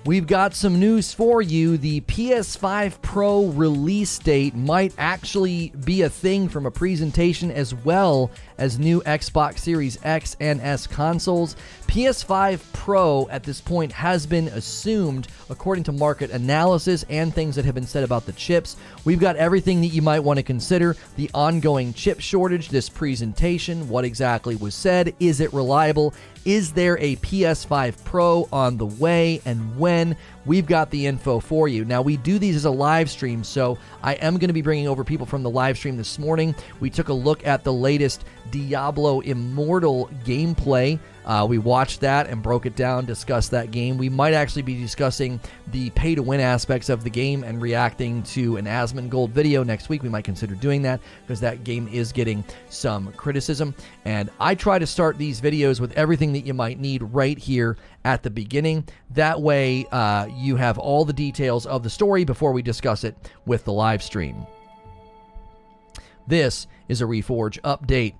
We've got some news for you. The PS5 Pro release date might actually be a thing from a presentation, as well as new Xbox Series X and S consoles. PS5 Pro at this point has been assumed, according to market analysis and things that have been said about the chips. We've got everything that you might want to consider: the ongoing chip shortage, this presentation, what exactly was said, is it reliable, is there a PS5 Pro on the way, and when? We've got the info for you. Now, we do these as a live stream, so I am going to be bringing over people from the live stream this morning. We took a look at the latest Diablo Immortal gameplay. We watched that and broke it down, discussed that game. We might actually be discussing the pay-to-win aspects of the game and reacting to an Asmongold video next week. We might consider doing that because that game is getting some criticism. And I try to start these videos with everything that you might need right here at the beginning. That way, you have all the details of the story before we discuss it with the live stream. This is a Reforge update.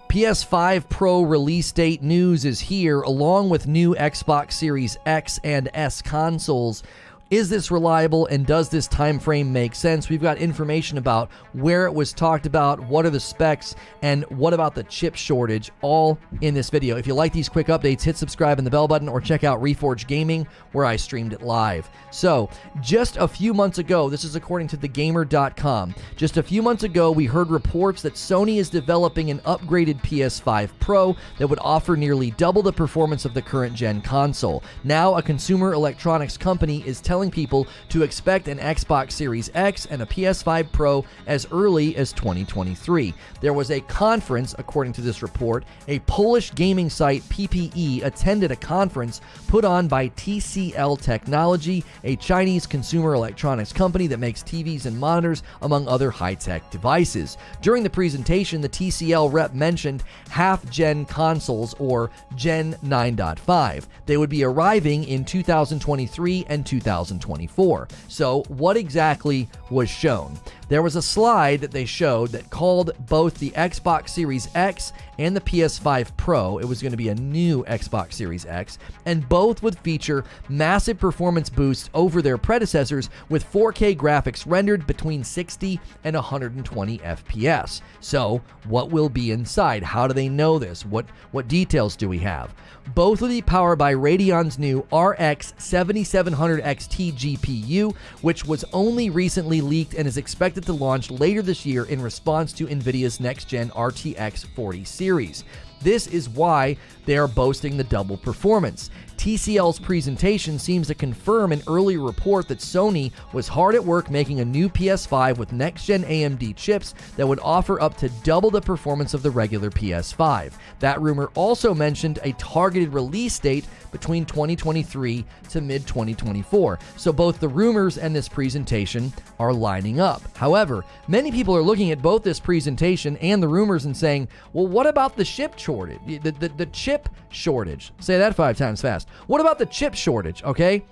PS5 Pro release date news is here, along with new Xbox Series X and S consoles. Is this reliable, and does this time frame make sense? We've got information about where it was talked about, what are the specs, and what about the chip shortage, all in this video. If you like these quick updates, hit subscribe and the bell button, or check out Reforge Gaming, where I streamed it live. So, just a few months ago, this is according to thegamer.com, just a few months ago, we heard reports that Sony is developing an upgraded PS5 Pro that would offer nearly double the performance of the current gen console. Now, a consumer electronics company is telling people to expect an Xbox Series X and a PS5 Pro as early as 2023. There was a conference, according to this report. A Polish gaming site, PPE, attended a conference put on by TCL Technology, a Chinese consumer electronics company that makes TVs and monitors, among other high-tech devices. During the presentation, the TCL rep mentioned half-gen consoles, or Gen 9.5. They would be arriving in 2023 and 2024. So what exactly was shown? There was a slide that they showed that called both the Xbox Series X and the PS5 Pro. It was going to be a new Xbox Series X, and both would feature massive performance boosts over their predecessors, with 4K graphics rendered between 60 and 120 FPS. So, what will be inside? How do they know this? What details do we have? Both will be powered by Radeon's new RX 7700 XT GPU, which was only recently leaked and is expected to launch later this year in response to NVIDIA's next-gen RTX 40 series. This is why they are boasting the double performance. TCL's presentation seems to confirm an earlier report that Sony was hard at work making a new PS5 with next-gen AMD chips that would offer up to double the performance of the regular PS5. That rumor also mentioned a targeted release date between 2023 to mid-2024. So both the rumors and this presentation are lining up. However, many people are looking at both this presentation and the rumors and saying, well, what about the chip shortage? The chip shortage. Say that 5 times fast. What about the chip shortage, okay?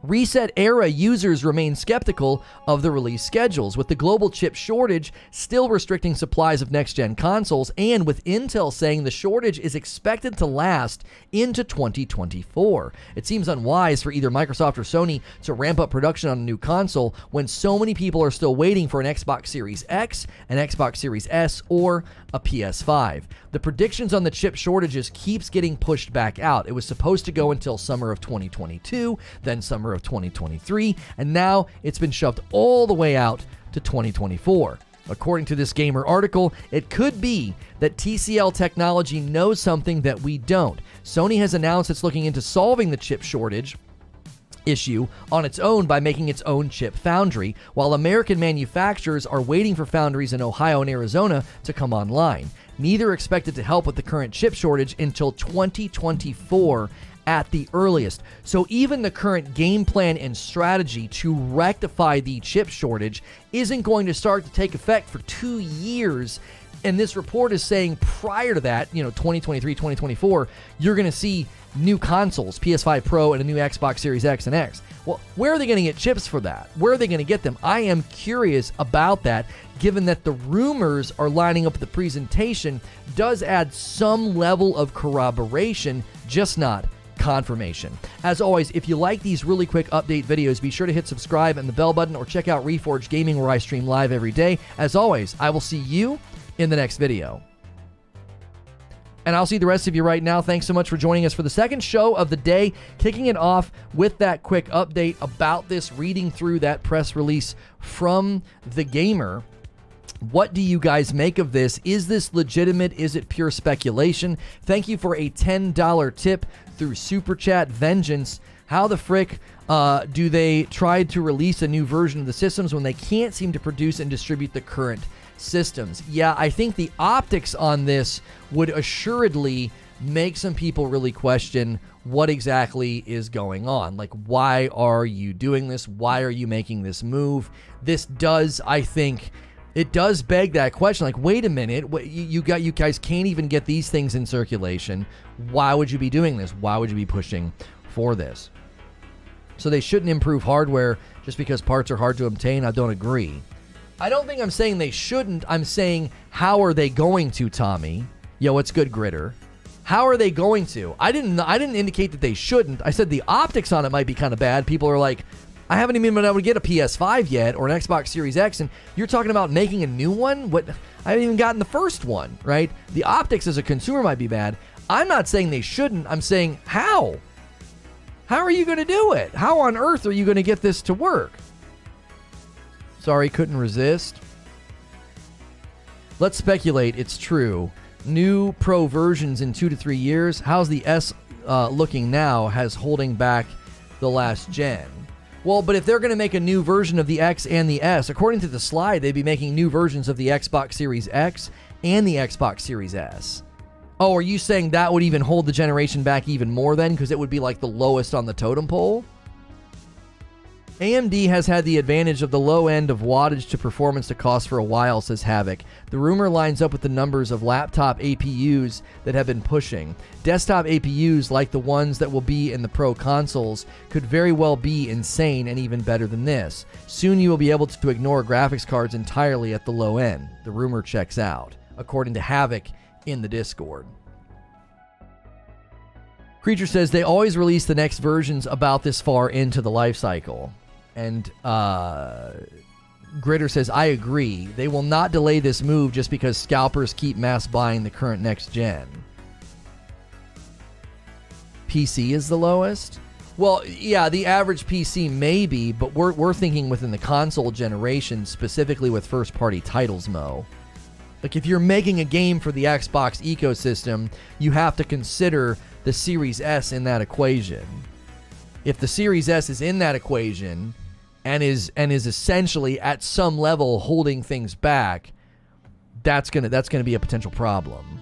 Reset Era users remain skeptical of the release schedules, with the global chip shortage still restricting supplies of next-gen consoles, and with Intel saying the shortage is expected to last into 2024. It seems unwise for either Microsoft or Sony to ramp up production on a new console when so many people are still waiting for an Xbox Series X, an Xbox Series S, or a PS5. The predictions on the chip shortages keeps getting pushed back out. It was supposed to go until summer of 2022, then summer of 2023, and now it's been shoved all the way out to 2024. According to this Gamer article, it could be that TCL Technology knows something that we don't. Sony has announced it's looking into solving the chip shortage issue on its own by making its own chip foundry, while American manufacturers are waiting for foundries in Ohio and Arizona to come online. Neither are expected to help with the current chip shortage until 2024 at the earliest. So even the current game plan and strategy to rectify the chip shortage isn't going to start to take effect for 2 years. And this report is saying prior to that, 2023, 2024, you're going to see new consoles, PS5 Pro and a new Xbox Series X and X. Well, where are they going to get chips for that? Where are they going to get them? I am curious about that, given that the rumors are lining up with the presentation does add some level of corroboration, just not confirmation. As always, if you like these really quick update videos, be sure to hit subscribe and the bell button, or check out Reforge Gaming, where I stream live every day. As always, I will see you in the next video. And I'll see the rest of you right now. Thanks so much for joining us for the second show of the day, kicking it off with that quick update about this, reading through that press release from The Gamer. What do you guys make of this? Is this legitimate? Is it pure speculation? Thank you for a $10 tip through Super Chat Vengeance. How the frick do they try to release a new version of the systems when they can't seem to produce and distribute the current systems? Yeah, I think the optics on this would assuredly make some people really question what exactly is going on. Like, why are you doing this? Why are you making this move? This does, I think, it does beg that question. Like, wait a minute, you guys can't even get these things in circulation. Why would you be doing this? Why would you be pushing for this? So they shouldn't improve hardware just because parts are hard to obtain. I don't agree. I don't think I'm saying they shouldn't. I'm saying, how are they going to, Tommy? Yo, what's good, Gritter? How are they going to? I didn't indicate that they shouldn't. I said the optics on it might be kind of bad. People are like, I haven't even been able to get a PS5 yet or an Xbox Series X, and you're talking about making a new one? What? I haven't even gotten the first one, right? The optics as a consumer might be bad. I'm not saying they shouldn't. I'm saying, how? How are you going to do it? How on earth are you going to get this to work? Sorry, couldn't resist. Let's speculate it's true. New Pro versions in 2 to 3 years. How's the S looking now? Has holding back the last gen? Well, but if they're going to make a new version of the X and the S, according to the slide, they'd be making new versions of the Xbox Series X and the Xbox Series S. Oh, are you saying that would even hold the generation back even more then? Because it would be like the lowest on the totem pole? AMD has had the advantage of the low end of wattage to performance to cost for a while, says Havoc. The rumor lines up with the numbers of laptop APUs that have been pushing. Desktop APUs, like the ones that will be in the Pro consoles, could very well be insane and even better than this. Soon you will be able to ignore graphics cards entirely at the low end. The rumor checks out, according to Havoc in the Discord. Creature says they always release the next versions about this far into the life cycle. And Gritter says, I agree. They will not delay this move just because scalpers keep mass buying the current next gen. PC is the lowest? Well, yeah, the average PC maybe, but we're thinking within the console generation, specifically with first-party titles, Mo. Like, if you're making a game for the Xbox ecosystem, you have to consider the Series S in that equation. If the Series S is in that equation and is essentially at some level holding things back, that's gonna be a potential problem.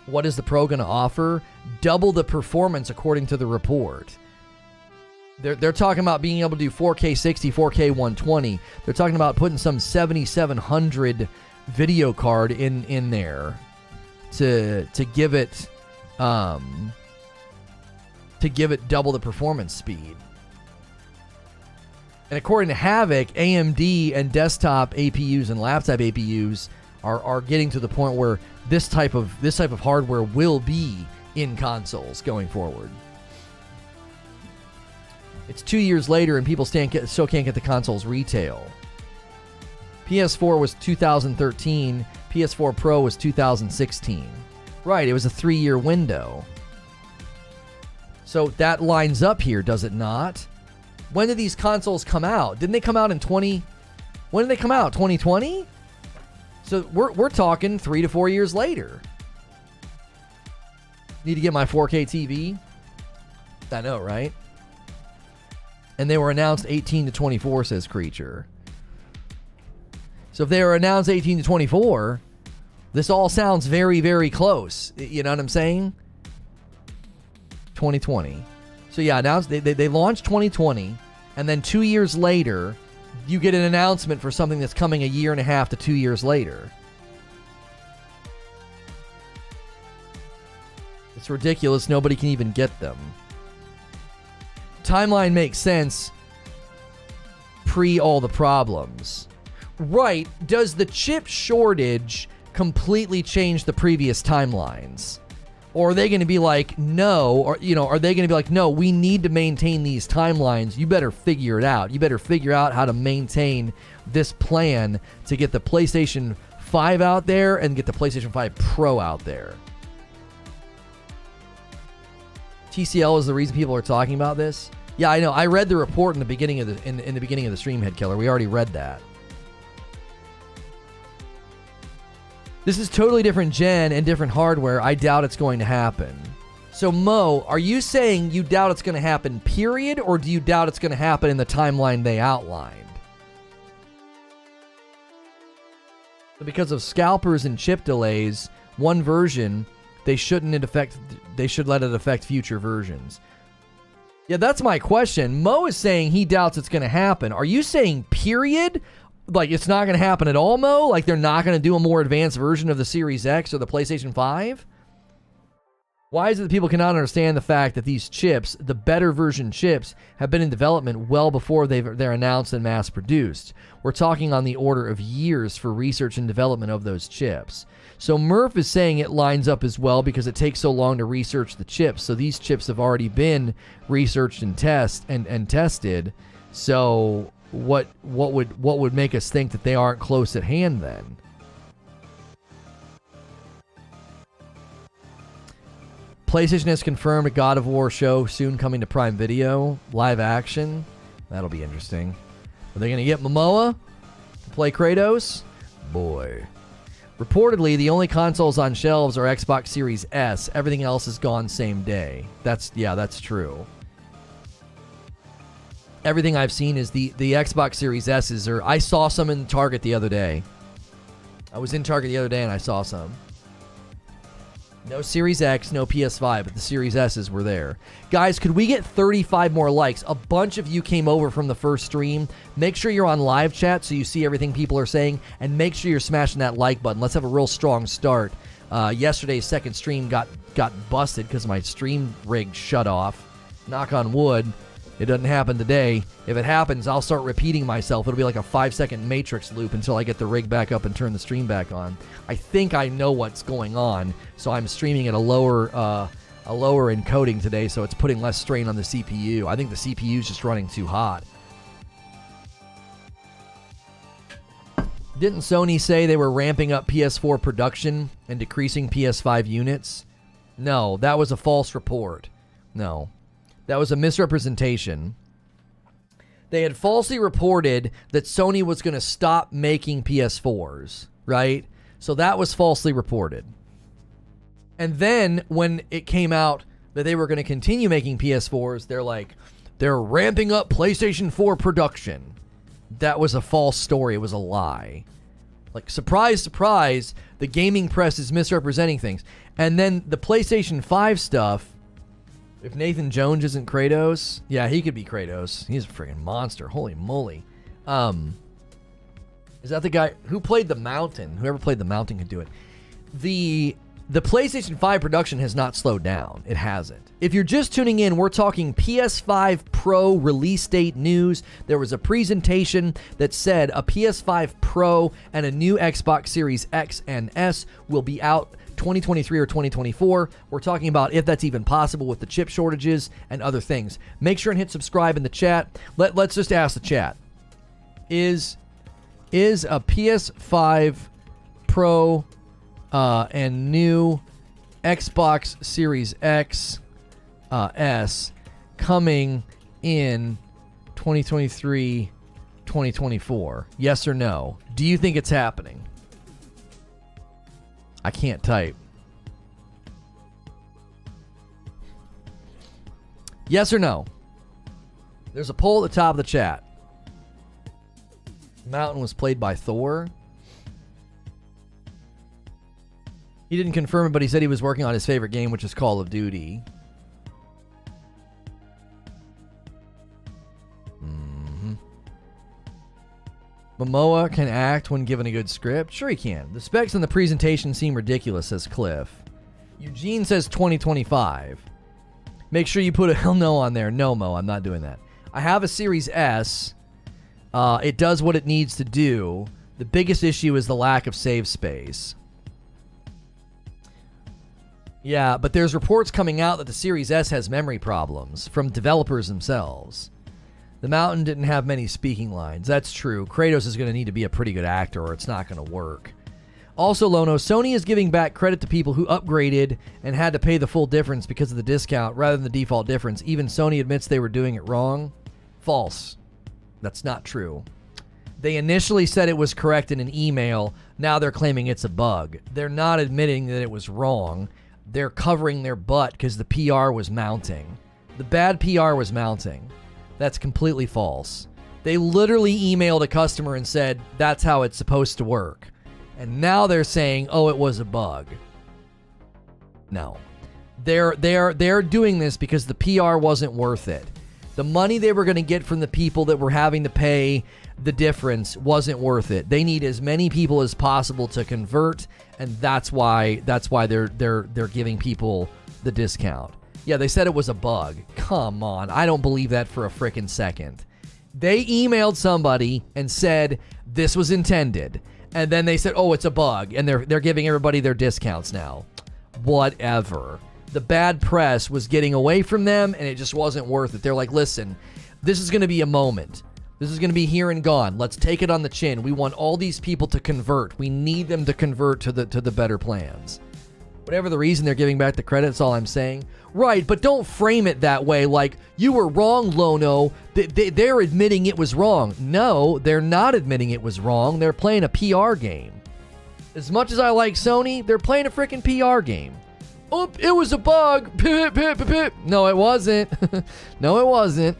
What is the Pro gonna offer? Double the performance, according to the report. They're talking about being able to do 4K 60, 4K 120. They're talking about putting some 7700 video card in there to give it double the performance speed. And according to Havoc, AMD and desktop APUs and laptop APUs are getting to the point where this type of hardware will be in consoles going forward. It's 2 years later and people still can't get the consoles retail. PS4 was 2013, PS4 Pro was 2016. Right, it was a 3-year window. So that lines up here, does it not? When did these consoles come out? Didn't they come out in when did they come out? 2020? So we're talking 3 to 4 years later. Need to get my 4K TV? I know, right? And they were announced 18 to 24, says Creature. So if they were announced 18 to 24, this all sounds very, very close. You know what I'm saying? 2020. So yeah, announced they launched 2020, and then 2 years later, you get an announcement for something that's coming a year and a half to 2 years later. It's ridiculous. Nobody can even get them. Timeline makes sense pre all the problems. Right. Does the chip shortage completely change the previous timelines? Or are they going to be like, no, or, are they going to be like, no, we need to maintain these timelines. You better figure it out. You better figure out how to maintain this plan to get the PlayStation 5 out there and get the PlayStation 5 Pro out there. TCL is the reason people are talking about this. Yeah, I know. I read the report in the beginning of the in the beginning of the stream, Head Killer. We already read that. This is totally different gen and different hardware. I doubt it's going to happen. So, Mo, are you saying you doubt it's going to happen, period? Or do you doubt it's going to happen in the timeline they outlined? So because of scalpers and chip delays, one version, they should let it affect future versions. Yeah, that's my question. Mo is saying he doubts it's going to happen. Are you saying, period? Like, it's not going to happen at all, Mo? Like, they're not going to do a more advanced version of the Series X or the PlayStation 5? Why is it that people cannot understand the fact that these chips, the better version chips, have been in development well before they're announced and mass-produced? We're talking on the order of years for research and development of those chips. So Murph is saying it lines up as well because it takes so long to research the chips. So these chips have already been researched and tested. So what would make us think that they aren't close at hand then? PlayStation has confirmed a God of War show soon coming to Prime Video. Live action. That'll be interesting. Are they going to get Momoa to play Kratos? Boy. Reportedly, the only consoles on shelves are Xbox Series S. Everything else is gone same day. That's true. Everything I've seen is the Xbox Series S's. I saw some in Target the other day. I was in Target the other day and I saw some. No Series X, no PS5, but the Series S's were there. Guys, could we get 35 more likes? A bunch of you came over from the first stream. Make sure you're on live chat so you see everything people are saying, and make sure you're smashing that like button. Let's have a real strong start. Yesterday's second stream got busted because my stream rig shut off. Knock on wood. It doesn't happen today. If it happens, I'll start repeating myself. It'll be like a 5-second Matrix loop until I get the rig back up and turn the stream back on. I think I know what's going on, so I'm streaming at a lower encoding today, so it's putting less strain on the CPU. I think the CPU is just running too hot. Didn't Sony say they were ramping up PS4 production and decreasing PS5 units? No, that was a false report. No. That was a misrepresentation. They had falsely reported that Sony was going to stop making PS4s, right? So that was falsely reported. And then when it came out that they were going to continue making PS4s, they're ramping up PlayStation 4 production. That was a false story. It was a lie. Like, surprise, surprise, the gaming press is misrepresenting things. And then the PlayStation 5 stuff, if Nathan Jones isn't Kratos, yeah, he could be Kratos. He's a freaking monster. Holy moly. Is that the guy who played the Mountain? Whoever played the Mountain could do it. The PlayStation 5 production has not slowed down. It hasn't. If you're just tuning in, we're talking PS5 Pro release date news. There was a presentation that said a PS5 Pro and a new Xbox Series X and S will be out 2023 or 2024. We're talking about if that's even possible with the chip shortages and other things. Make sure and hit subscribe in the chat. Let's just ask the chat. Is a PS5 Pro and new Xbox Series X S coming in 2023, 2024? Yes or no? Do you think it's happening? I can't type. Yes or no? There's a poll at the top of the chat. Mountain was played by Thor. He didn't confirm it, but he said he was working on his favorite game, which is Call of Duty. Momoa can act when given a good script. Sure he can. The specs in the presentation seem ridiculous, says Cliff. Eugene says 2025. Make sure you put a hell no on there. No, Mo, I'm not doing that. I have a Series S. It does what it needs to do. The biggest issue is the lack of save space. Yeah, but there's reports coming out that the Series S has memory problems from developers themselves. The Mountain didn't have many speaking lines. That's true. Kratos is going to need to be a pretty good actor or it's not going to work. Also, Lono, Sony is giving back credit to people who upgraded and had to pay the full difference because of the discount rather than the default difference. Even Sony admits they were doing it wrong. False. That's not true. They initially said it was correct in an email. Now they're claiming it's a bug. They're not admitting that it was wrong. They're covering their butt because the PR was mounting. The bad PR was mounting. That's completely false. They literally emailed a customer and said, that's how it's supposed to work. And now they're saying, oh, it was a bug. No. They're doing this because the PR wasn't worth it. The money they were going to get from the people that were having to pay the difference wasn't worth it. They need as many people as possible to convert, and that's why they're giving people the discount. Yeah, they said it was a bug. Come on, I don't believe that for a frickin' second. They emailed somebody and said this was intended, and then they said, "Oh, it's a bug," and they're giving everybody their discounts now. Whatever. The bad press was getting away from them, and it just wasn't worth it. They're like, "Listen, this is going to be a moment. This is going to be here and gone. Let's take it on the chin. We want all these people to convert. We need them to convert to the better plans." Whatever the reason, they're giving back the credit. That's all I'm saying. Right, but don't frame it that way like, you were wrong, Lono. They're admitting it was wrong. No, they're not admitting it was wrong. They're playing a PR game. As much as I like Sony, they're playing a freaking PR game. Oh, it was a bug. No, it wasn't. No, it wasn't.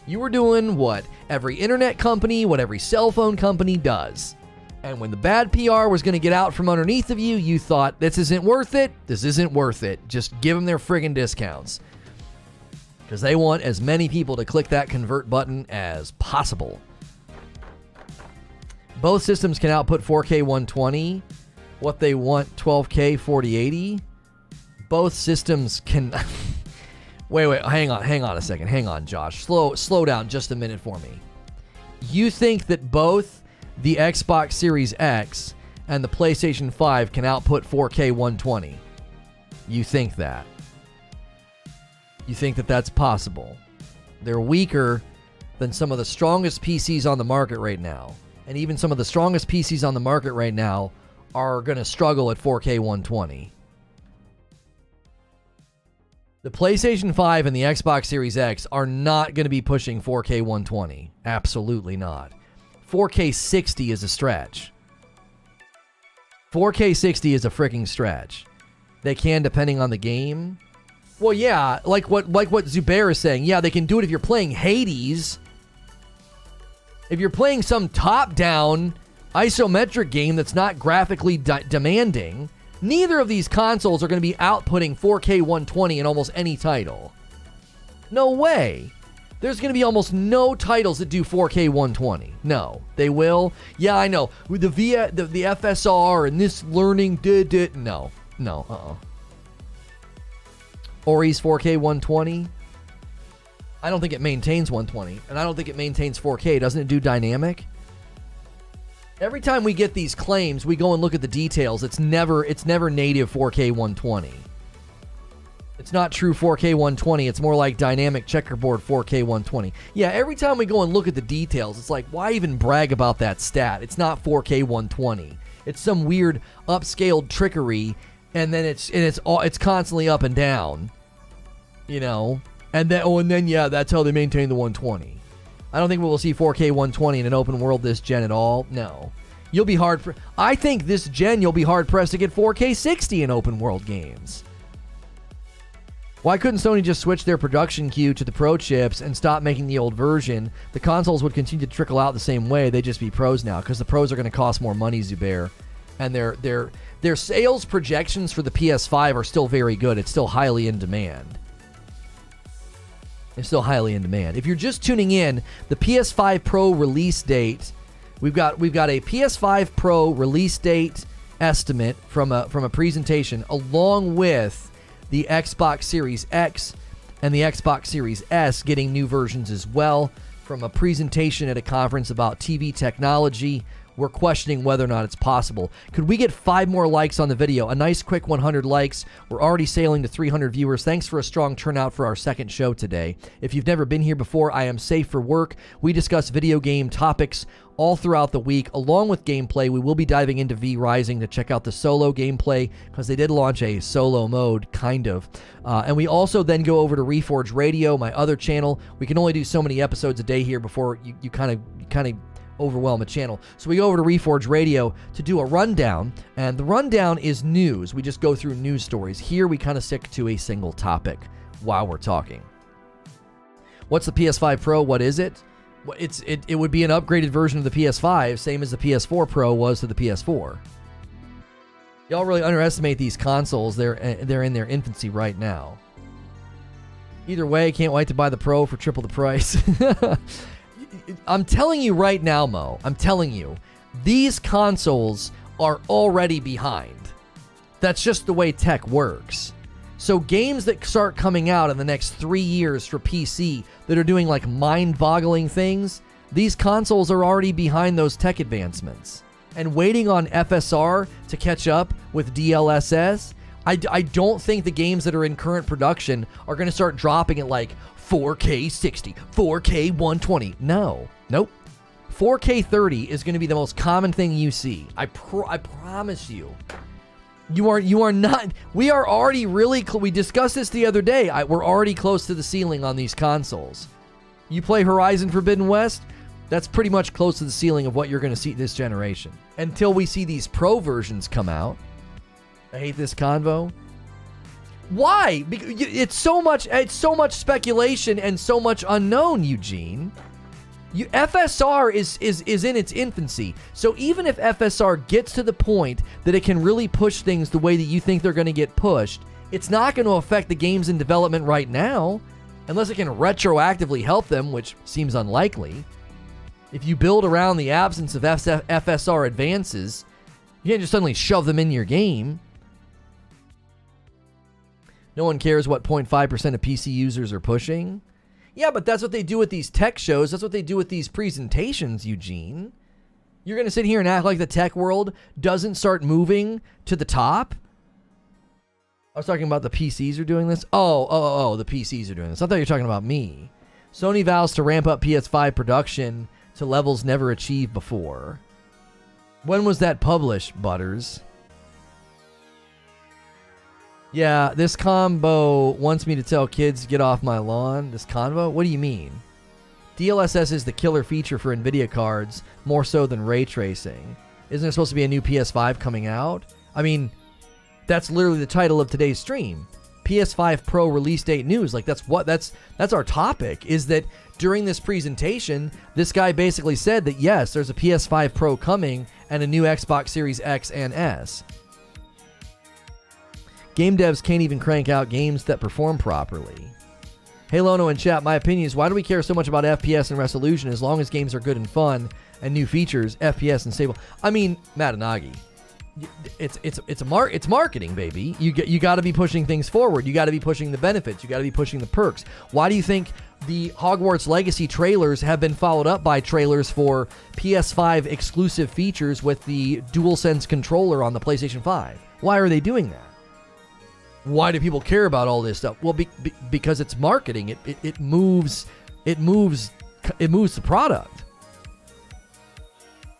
You were doing what every internet company, what every cell phone company does. And when the bad PR was going to get out from underneath of you, you thought, this isn't worth it. This isn't worth it. Just give them their friggin' discounts. Because they want as many people to click that convert button as possible. Both systems can output 4K 120. What they want, 12K 4080. Both systems can... Wait, hang on a second. Hang on, Josh. Slow down just a minute for me. You think that both the Xbox Series X and the PlayStation 5 can output 4K 120? You think that? You think that that's possible? They're weaker than some of the strongest PCs on the market right now. And even some of the strongest PCs on the market right now are going to struggle at 4K 120. The PlayStation 5 and the Xbox Series X are not going to be pushing 4K 120. Absolutely not. 4K 60 is a stretch. 4K 60 is a freaking stretch. They can, depending on the game. Well, yeah, like what Zubair is saying. Yeah, they can do it if you're playing Hades. If you're playing some top-down isometric game that's not graphically demanding, neither of these consoles are going to be outputting 4K 120 in almost any title. No way. There's going to be almost no titles that do 4K 120. No. They will? Yeah, I know. With the FSR and this learning No. Ori's 4K 120? I don't think it maintains 120. And I don't think it maintains 4K. Doesn't it do dynamic? Every time we get these claims, we go and look at the details. It's never native 4K 120. It's not true 4K 120. It's more like dynamic checkerboard 4K 120. Yeah, every time we go and look at the details, it's like, why even brag about that stat? It's not 4K 120. It's some weird upscaled trickery, and then it's constantly up and down. You know? And then yeah, that's how they maintain the 120. I don't think we'll see 4K 120 in an open world this gen at all. No. I think this gen you'll be hard pressed to get 4K 60 in open world games. Why couldn't Sony just switch their production queue to the Pro chips and stop making the old version? The consoles would continue to trickle out the same way. They'd just be Pros now, because the Pros are going to cost more money, Zubair. And their sales projections for the PS5 are still very good. It's still highly in demand. It's still highly in demand. If you're just tuning in, the PS5 Pro release date, we've got a PS5 Pro release date estimate from a presentation, along with the Xbox Series X and the Xbox Series S getting new versions as well, from a presentation at a conference about TV technology. we're questioning whether or not it's possible. Could we get 5 more likes on the video? A nice quick 100 likes. We're already sailing to 300 viewers. Thanks for a strong turnout for our second show today. If you've never been here before, I am safe for work. We discuss video game topics all throughout the week, along with gameplay. We will be diving into V Rising to check out the solo gameplay, because they did launch a solo mode, kind of. And we also then go over to Reforge Radio, my other channel. We can only do so many episodes a day here before you kind of overwhelm a channel. So we go over to Reforge Radio to do a rundown, and the rundown is news. We just go through news stories. Here we kind of stick to a single topic while we're talking. What's the PS5 Pro? What is it? It would be an upgraded version of the PS5, same as the PS4 Pro was to the PS4. Y'all really underestimate these consoles. They're in their infancy right now. Either way, can't wait to buy the Pro for triple the price. I'm telling you right now, Mo, I'm telling you, these consoles are already behind. That's just the way tech works. So games that start coming out in the next 3 years for PC that are doing like mind-boggling things, these consoles are already behind those tech advancements. And waiting on FSR to catch up with DLSS, I don't think the games that are in current production are going to start dropping at like 4K 60, 4K 120. No. Nope. 4K 30 is going to be the most common thing you see. I promise you. You are not. We are already really we discussed this the other day. We're already close to the ceiling on these consoles. You play Horizon Forbidden West, that's pretty much close to the ceiling of what you're going to see this generation. Until we see these Pro versions come out. I hate this convo. Why? Because it's so much speculation and so much unknown, Eugene. FSR is in its infancy. So even if FSR gets to the point that it can really push things the way that you think they're going to get pushed, it's not going to affect the games in development right now, unless it can retroactively help them, which seems unlikely. If you build around the absence of FSR advances, you can't just suddenly shove them in your game. No one cares what 0.5% of PC users are pushing. Yeah, but that's what they do with these tech shows. That's what they do with these presentations, Eugene. You're going to sit here and act like the tech world doesn't start moving to the top? I was talking about the PCs are doing this. Oh, the PCs are doing this. I thought you were talking about me. Sony vows to ramp up PS5 production to levels never achieved before. When was that published, Butters? Yeah, this combo wants me to tell kids to get off my lawn. This convo? What do you mean? DLSS is the killer feature for NVIDIA cards, more so than ray tracing. Isn't there supposed to be a new PS5 coming out? I mean, that's literally the title of today's stream. PS5 Pro release date news. Like, that's our topic, is that during this presentation, this guy basically said that yes, there's a PS5 Pro coming and a new Xbox Series X and S. Game devs can't even crank out games that perform properly. Hey Lono in chat, my opinion is, why do we care so much about FPS and resolution as long as games are good and fun and new features, FPS and stable? I mean, Matanagi, it's marketing, baby. You got to be pushing things forward. You got to be pushing the benefits. You got to be pushing the perks. Why do you think the Hogwarts Legacy trailers have been followed up by trailers for PS5 exclusive features with the DualSense controller on the PlayStation 5? Why are they doing that? Why do people care about all this stuff? Well, because it's marketing. It moves the product.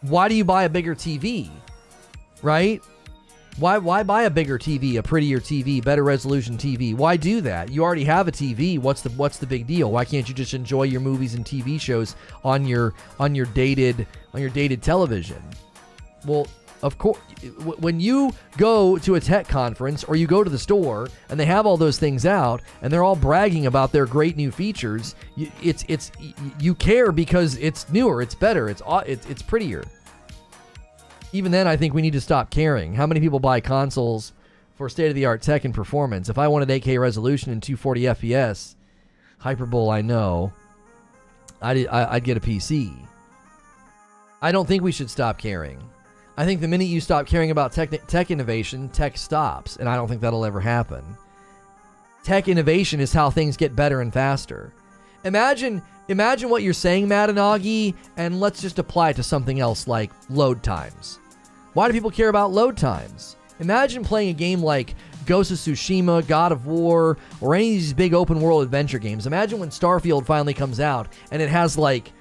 Why do you buy a bigger TV? Right? Why buy a bigger TV, a prettier TV, better resolution TV? Why do that? You already have a TV. What's the big deal? Why can't you just enjoy your movies and TV shows on your dated television? Well, of course, when you go to a tech conference or you go to the store and they have all those things out and they're all bragging about their great new features, you care because it's newer, it's better, it's prettier. Even then, I think we need to stop caring. How many people buy consoles for state-of-the-art tech and performance? If I wanted 8K resolution and 240 FPS, hyperbole, I know, I'd get a PC. I don't think we should stop caring. I think the minute you stop caring about tech innovation, tech stops, and I don't think that'll ever happen. Tech innovation is how things get better and faster. Imagine what you're saying, Madanagi, and let's just apply it to something else like load times. Why do people care about load times? Imagine playing a game like Ghost of Tsushima, God of War, or any of these big open world adventure games. Imagine when Starfield finally comes out and it has like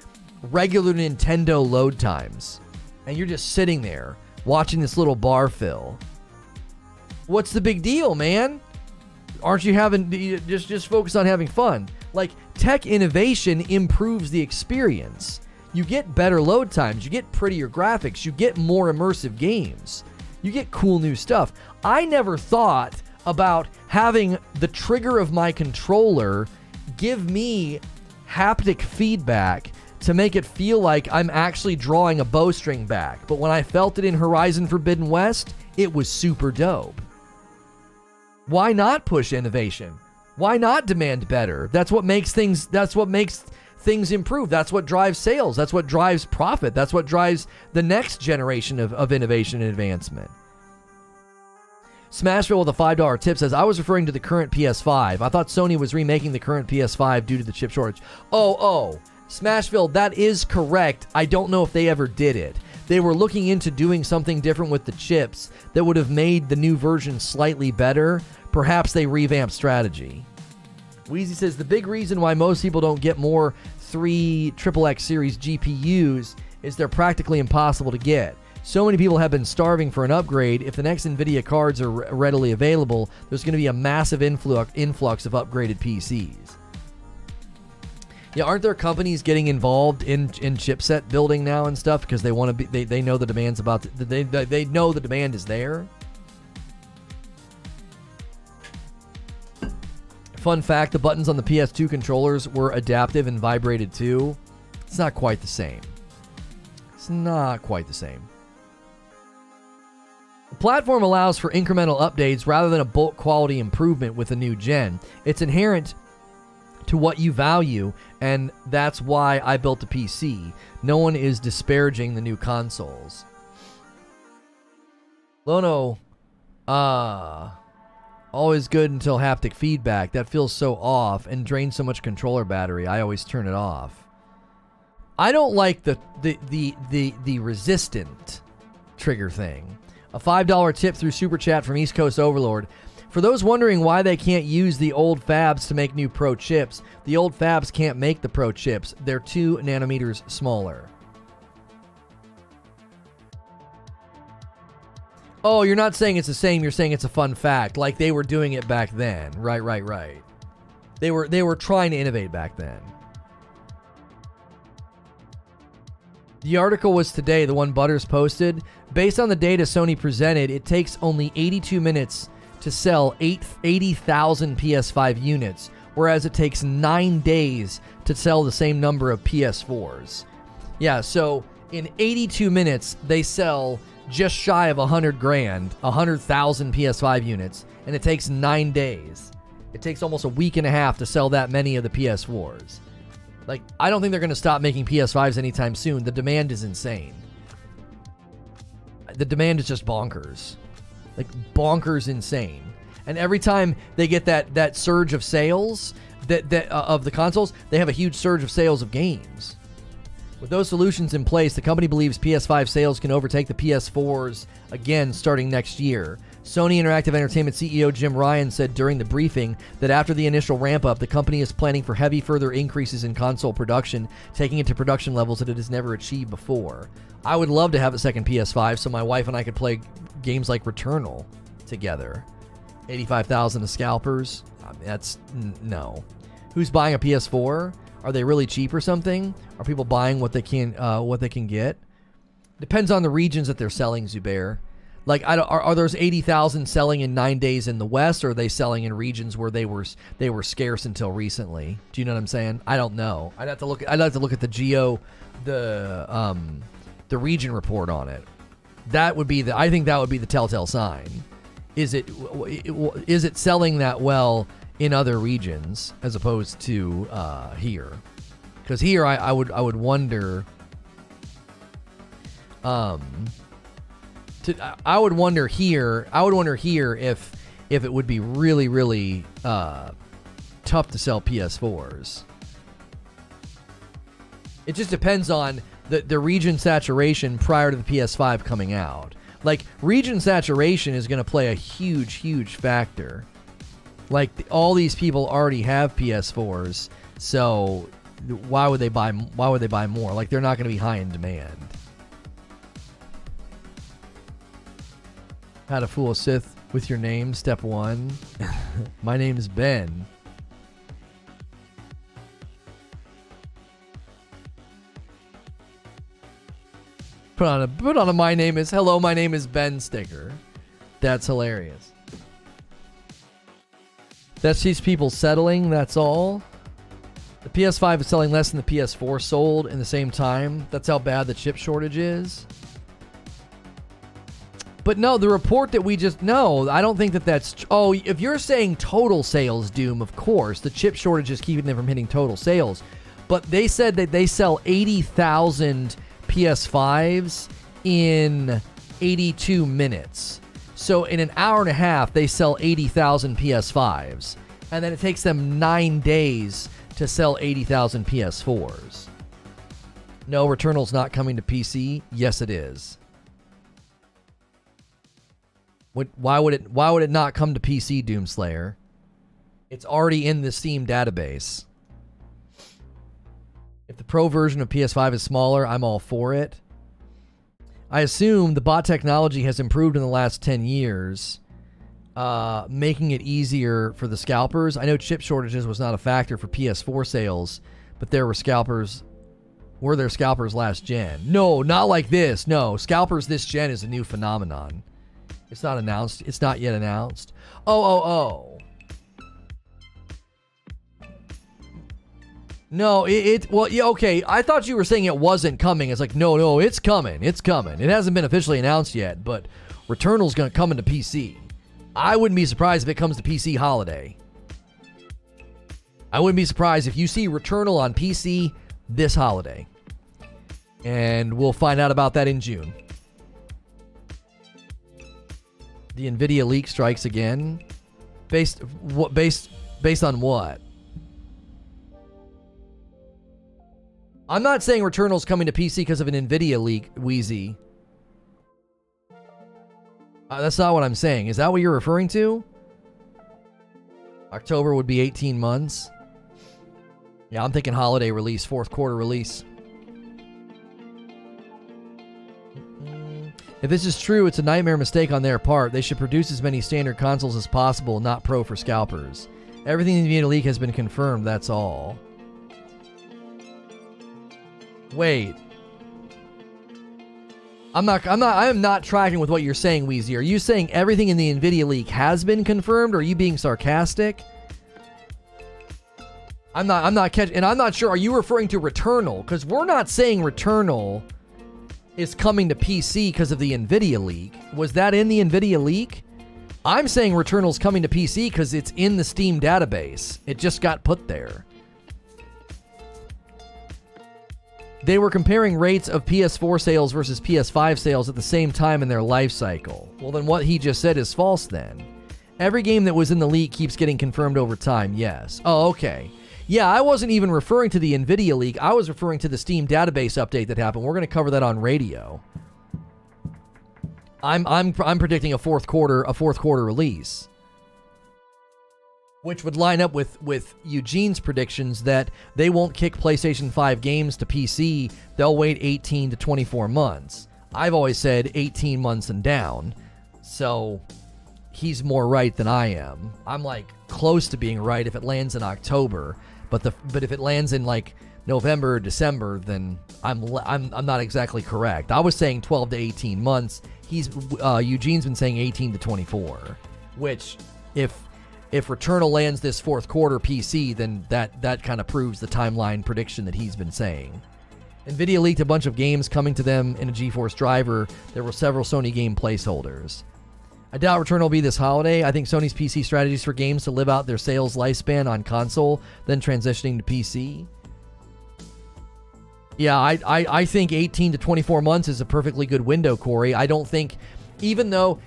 regular Nintendo load times. And you're just sitting there watching this little bar fill. What's the big deal, man? Aren't you having, just focus on having fun? Like, tech innovation improves the experience. You get better load times, you get prettier graphics, you get more immersive games. You get cool new stuff. I never thought about having the trigger of my controller give me haptic feedback to make it feel like I'm actually drawing a bowstring back. But when I felt it in Horizon Forbidden West, it was super dope. Why not push innovation? Why not demand better? That's what makes things improve. That's what drives sales. That's what drives profit. That's what drives the next generation of innovation and advancement. Smashville with a $5 tip says, I was referring to the current PS5. I thought Sony was remaking the current PS5 due to the chip shortage. Oh, Smashville, that is correct. I don't know if they ever did it. They were looking into doing something different with the chips that would have made the new version slightly better. Perhaps they revamped strategy. Wheezy says, the big reason why most people don't get more 3 XXX series GPUs is they're practically impossible to get. So many people have been starving for an upgrade. If the next NVIDIA cards are readily available, there's going to be a massive influx of upgraded PCs. Yeah, aren't there companies getting involved in chipset building now and stuff because they want to be? They know the demand's about. They know the demand is there. Fun fact: the buttons on the PS2 controllers were adaptive and vibrated too. It's not quite the same. It's not quite the same. The platform allows for incremental updates rather than a bulk quality improvement with a new gen. It's inherent to what you value, and that's why I built a PC. No one is disparaging the new consoles. Lono, always good until haptic feedback. That feels so off and drains so much controller battery. I always turn it off. I don't like the resistant trigger thing. A $5 tip through Super Chat from East Coast Overlord. For those wondering why they can't use the old fabs to make new Pro chips, the old fabs can't make the Pro chips. They're 2 nanometers smaller. Oh, you're not saying it's the same. You're saying it's a fun fact. Like they were doing it back then. Right. They were trying to innovate back then. The article was today, the one Butters posted. Based on the data Sony presented, it takes only 82 minutes to sell 80,000 PS5 units, whereas it takes 9 days to sell the same number of PS4s. Yeah, so in 82 minutes, they sell just shy of 100,000 PS5 units, and it takes 9 days. It takes almost a week and a half to sell that many of the PS4s. Like, I don't think they're going to stop making PS5s anytime soon. The demand is insane. The demand is just bonkers. Like, bonkers insane. And every time they get that surge of sales of the consoles, they have a huge surge of sales of games. With those solutions in place, the company believes PS5 sales can overtake the PS4s again starting next year. Sony Interactive Entertainment CEO Jim Ryan said during the briefing that after the initial ramp-up, the company is planning for heavy further increases in console production, taking it to production levels that it has never achieved before. I would love to have a second PS5 so my wife and I could play games like Returnal together. 85,000 of Scalpers? That's no. Who's buying a PS4? Are they really cheap or something? Are people buying what they can get? Depends on the regions that they're selling, Zubair. Like, are those 80,000 selling in 9 days in the West, or are they selling in regions where they were scarce until recently? Do you know what I'm saying? I don't know. I'd have to look at the region report on it. I think that would be the telltale sign. Is it selling that well in other regions as opposed to here? Because here I would wonder. I would wonder here if it would be really tough to sell PS4s. It just depends on the region saturation prior to the PS5 coming out. Like, region saturation is going to play a huge factor. Like, all these people already have PS4s, so why would they buy more? Like, they're not going to be high in demand. How to fool a Sith with your name, step 1. My name is Ben. Put on a my name is Ben sticker. That's hilarious. That's these people settling, that's all. The PS5 is selling less than the PS4 sold in the same time. That's how bad the chip shortage is. But no, the report that we just... No, I don't think that's... Oh, if you're saying total sales, Doom, of course. The chip shortage is keeping them from hitting total sales. But they said that they sell 80,000 PS5s in 82 minutes. So in an hour and a half, they sell 80,000 PS5s. And then it takes them 9 days to sell 80,000 PS4s. No, Returnal's not coming to PC. Yes, it is. Why would it not come to PC, Doomslayer? It's already in the Steam database. If the Pro version of PS5 is smaller, I'm all for it. I assume the bot technology has improved in the last 10 years, making it easier for the scalpers. I know chip shortages was not a factor for PS4 sales, but there were scalpers. Were there scalpers last gen? No, not like this. No, scalpers this gen is a new phenomenon. It's not announced. It's not yet announced. Oh. No, well, yeah, okay. I thought you were saying it wasn't coming. It's like, no, it's coming. It's coming. It hasn't been officially announced yet, but Returnal's going to come into PC. I wouldn't be surprised if it comes to PC holiday. I wouldn't be surprised if you see Returnal on PC this holiday. And we'll find out about that in June. The Nvidia leak strikes again. Based on what? I'm not saying Returnal's coming to PC because of an Nvidia leak, Wheezy. That's not what I'm saying. Is that what you're referring to? October would be 18 months. Yeah, I'm thinking holiday release, fourth quarter release. If this is true, it's a nightmare mistake on their part. They should produce as many standard consoles as possible, not Pro for scalpers. Everything in the Nvidia leak has been confirmed, that's all. Wait. I am not tracking with what you're saying, Wheezy. Are you saying everything in the Nvidia leak has been confirmed, or are you being sarcastic? I'm not catching, and I'm not sure, are you referring to Returnal? Because we're not saying Returnal is coming to PC because of the Nvidia leak. Was that in the Nvidia leak? I'm saying Returnal's coming to PC because it's in the Steam database. It just got put there. They were comparing rates of PS4 sales versus PS5 sales at the same time in their life cycle. Well, then what he just said is false then. Every game that was in the leak keeps getting confirmed over time, yes. Oh, okay. Yeah, I wasn't even referring to the Nvidia leak. I was referring to the Steam database update that happened. We're going to cover that on radio. I'm predicting a fourth quarter release, which would line up with Eugene's predictions that they won't kick PlayStation 5 games to PC. They'll wait 18 to 24 months. I've always said 18 months and down. So he's more right than I am. I'm like close to being right if it lands in October. But if it lands in like November or December, then I'm not exactly correct. I was saying 12 to 18 months. Eugene's been saying 18 to 24, which if Returnal lands this fourth quarter PC, then that kind of proves the timeline prediction that he's been saying. Nvidia leaked a bunch of games coming to them in a GeForce driver. There were several Sony game placeholders. I doubt Returnal will be this holiday. I think Sony's PC strategies for games to live out their sales lifespan on console, then transitioning to PC. Yeah, I think 18 to 24 months is a perfectly good window, Corey. I don't think, even though,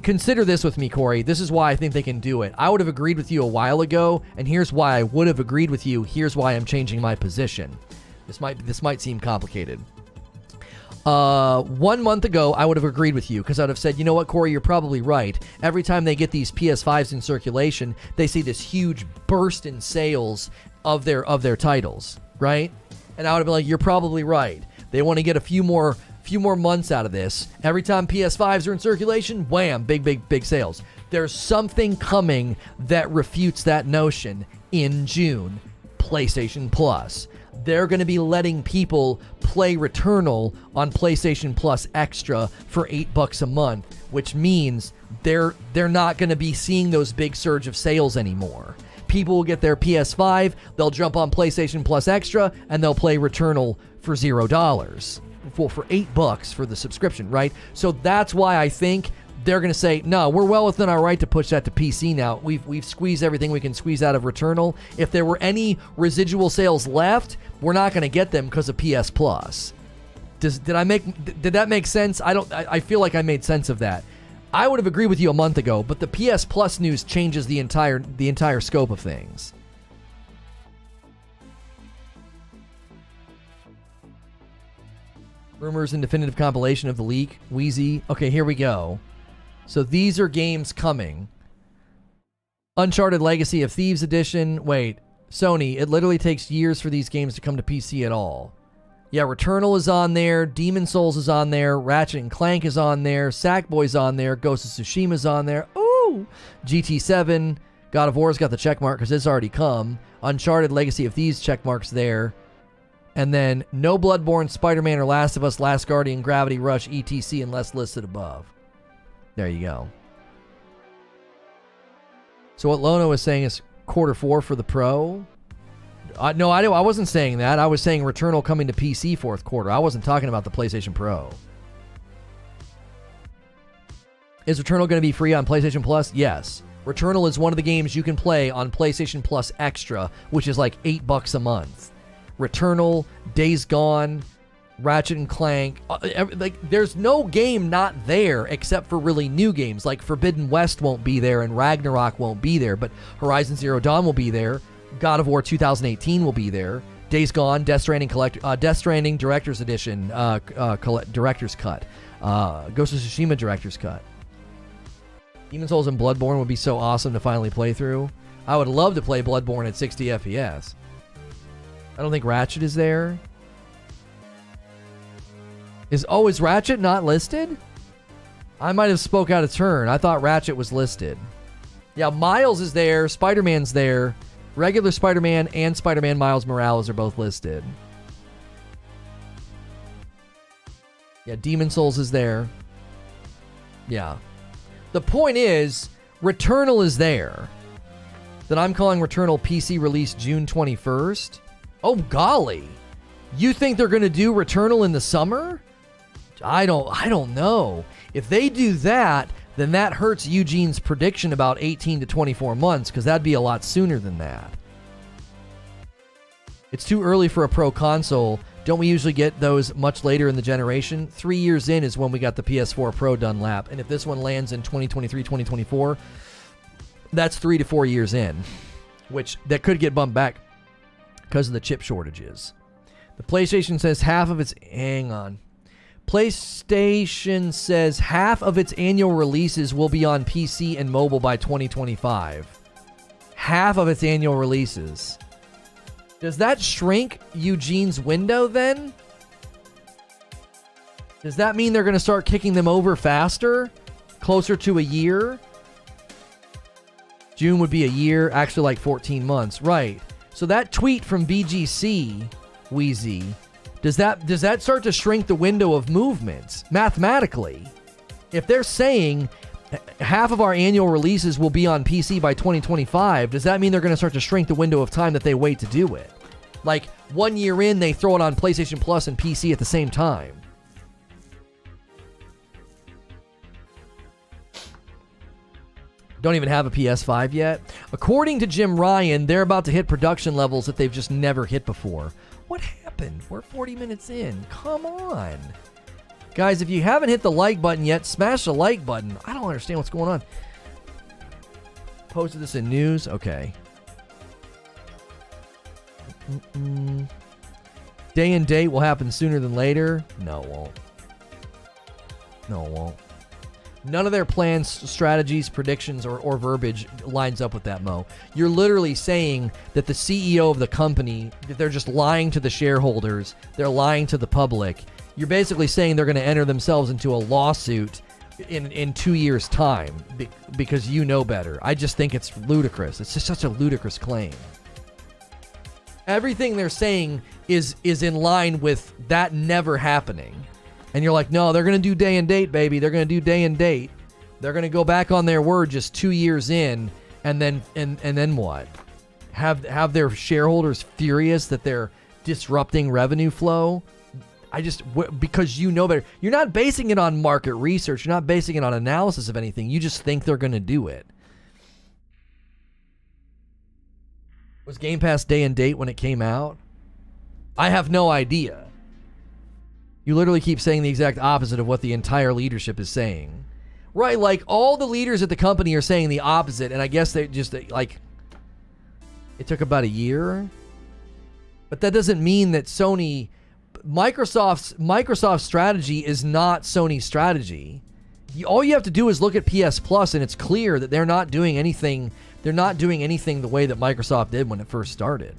consider this with me, Corey. This is why I think they can do it. I would have agreed with you a while ago, and here's why I would have agreed with you. Here's why I'm changing my position. This might seem complicated. 1 month ago, I would have agreed with you because I would have said, you know what, Corey, you're probably right. Every time they get these PS5s in circulation, they see this huge burst in sales of their titles, right? And I would have been like, you're probably right. They want to get a few more months out of this. Every time PS5s are in circulation, wham, big sales. There's something coming that refutes that notion in June. PlayStation Plus. They're going to be letting people play Returnal on PlayStation Plus Extra for $8 a month, which means they're not going to be seeing those big surge of sales anymore. People will get their PS5, they'll jump on PlayStation Plus Extra, and they'll play Returnal for $0. Well, for $8 for the subscription, right? So that's why I think they're going to say, no, we're well within our right to push that to PC now. We've squeezed everything we can squeeze out of Returnal. If there were any residual sales left, we're not going to get them because of PS Plus. Did that make sense? I feel like I made sense of that. I would have agreed with you a month ago, but the PS Plus news changes the entire scope of things. Rumors and definitive compilation of the leak. Wheezy. Okay, here we go. So these are games coming. Uncharted Legacy of Thieves Edition. Wait, Sony, it literally takes years for these games to come to PC at all. Yeah, Returnal is on there. Demon Souls is on there. Ratchet and Clank is on there. Sackboy's on there. Ghost of Tsushima's on there. Ooh! GT7. God of War's got the checkmark because it's already come. Uncharted Legacy of Thieves checkmark's there. And then no Bloodborne, Spider-Man, or Last of Us, Last Guardian, Gravity Rush, etc. unless listed above. There you go. So what Lono is saying is Q4 for the Pro. No, I wasn't saying that. I was saying Returnal coming to PC fourth quarter. I wasn't talking about the PlayStation Pro. Is Returnal going to be free on PlayStation Plus? Yes. Returnal is one of the games you can play on PlayStation Plus Extra, which is like $8 a month. Returnal, Days Gone, Ratchet and Clank, there's no game not there except for really new games. Like Forbidden West won't be there and Ragnarok won't be there, but Horizon Zero Dawn will be there. God of War 2018 will be there. Days Gone, Death Stranding Director's Edition, Director's Cut, Ghost of Tsushima Director's Cut. Demon Souls and Bloodborne would be so awesome to finally play through. I would love to play Bloodborne at 60 FPS. I don't think Ratchet is there. Is Ratchet not listed? I might have spoke out of turn. I thought Ratchet was listed. Yeah, Miles is there. Spider-Man's there. Regular Spider-Man and Spider-Man Miles Morales are both listed. Yeah, Demon Souls is there. Yeah. The point is, Returnal is there. Then I'm calling Returnal PC release June 21st. Oh, golly. You think they're going to do Returnal in the summer? I don't know. If they do that, then that hurts Eugene's prediction about 18 to 24 months, because that'd be a lot sooner than that. It's too early for a pro console. Don't we usually get those much later in the generation? 3 years in is when we got the PS4 Pro Dunlap. And if this one lands in 2023, 2024, that's 3 to 4 years in, which that could get bumped back because of the chip shortages. The PlayStation says half of its... Hang on. PlayStation says half of its annual releases will be on PC and mobile by 2025. Half of its annual releases. Does that shrink Eugene's window then? Does that mean they're going to start kicking them over faster? Closer to a year? June would be a year, actually like 14 months. Right. So that tweet from BGC, Wheezy, does that start to shrink the window of movements mathematically? If they're saying half of our annual releases will be on PC by 2025, does that mean they're going to start to shrink the window of time that they wait to do it? Like 1 year in, they throw it on PlayStation Plus and PC at the same time. Don't even have a PS5 yet. According to Jim Ryan, they're about to hit production levels that they've just never hit before. What happened? We're 40 minutes in. Come on. Guys, if you haven't hit the like button yet, smash the like button. I don't understand what's going on. Posted this in news. Okay. day and date will happen sooner than later. No, it won't. No, it won't. None of their plans, strategies, predictions, or verbiage lines up with that, Mo. You're literally saying that the CEO of the company, that they're just lying to the shareholders, they're lying to the public. You're basically saying they're going to enter themselves into a lawsuit in 2 years' time because you know better. I just think it's ludicrous. It's just such a ludicrous claim. Everything they're saying is in line with that never happening. And you're like, no, they're going to do day and date, baby. They're going to do day and date. They're going to go back on their word just 2 years in, and then what? Have their shareholders furious that they're disrupting revenue flow? Because you know better. You're not basing it on market research. You're not basing it on analysis of anything. You just think they're going to do it. Was Game Pass day and date when it came out? I have no idea. You literally keep saying the exact opposite of what the entire leadership is saying. Right, like all the leaders at the company are saying the opposite, and I guess they just, like, it took about a year. But that doesn't mean that Microsoft's strategy is not Sony's strategy. All you have to do is look at PS Plus, and it's clear that they're not doing anything the way that Microsoft did when it first started.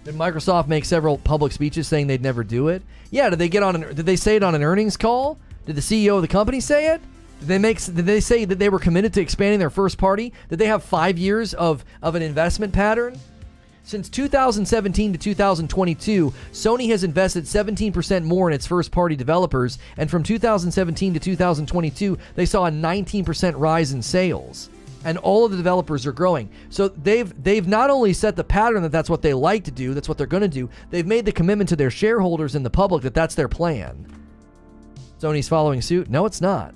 Did Microsoft make several public speeches saying they'd never do it? Yeah, did they say it on an earnings call? Did the CEO of the company say it? Did they say that they were committed to expanding their first party? Did they have 5 years of an investment pattern? Since 2017 to 2022, Sony has invested 17% more in its first-party developers, and from 2017 to 2022, they saw a 19% rise in sales. And all of the developers are growing. So they've not only set the pattern that that's what they like to do, that's what they're going to do, they've made the commitment to their shareholders and the public that that's their plan. Sony's following suit? No, it's not.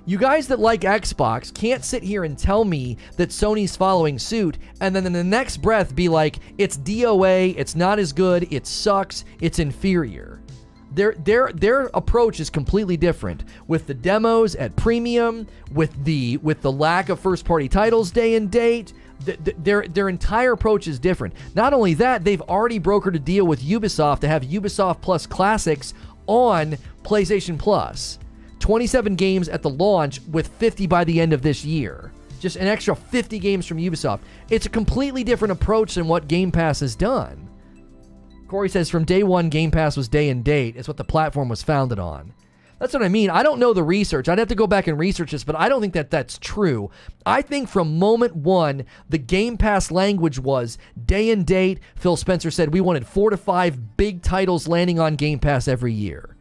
You guys that like Xbox can't sit here and tell me that Sony's following suit and then in the next breath be like, it's DOA, it's not as good, it sucks, it's inferior. Their approach is completely different with the demos at premium, with the lack of first-party titles day and date. Their entire approach is different. Not only that, they've already brokered a deal with Ubisoft to have Ubisoft Plus Classics on PlayStation Plus. 27 games at the launch with 50 by the end of this year. Just an extra 50 games from Ubisoft. It's a completely different approach than what Game Pass has done. Corey says, from day one, Game Pass was day and date. It's what the platform was founded on. That's what I mean. I don't know the research. I'd have to go back and research this, but I don't think that that's true. I think from moment one, the Game Pass language was day and date. Phil Spencer said we wanted 4 to 5 big titles landing on Game Pass every year.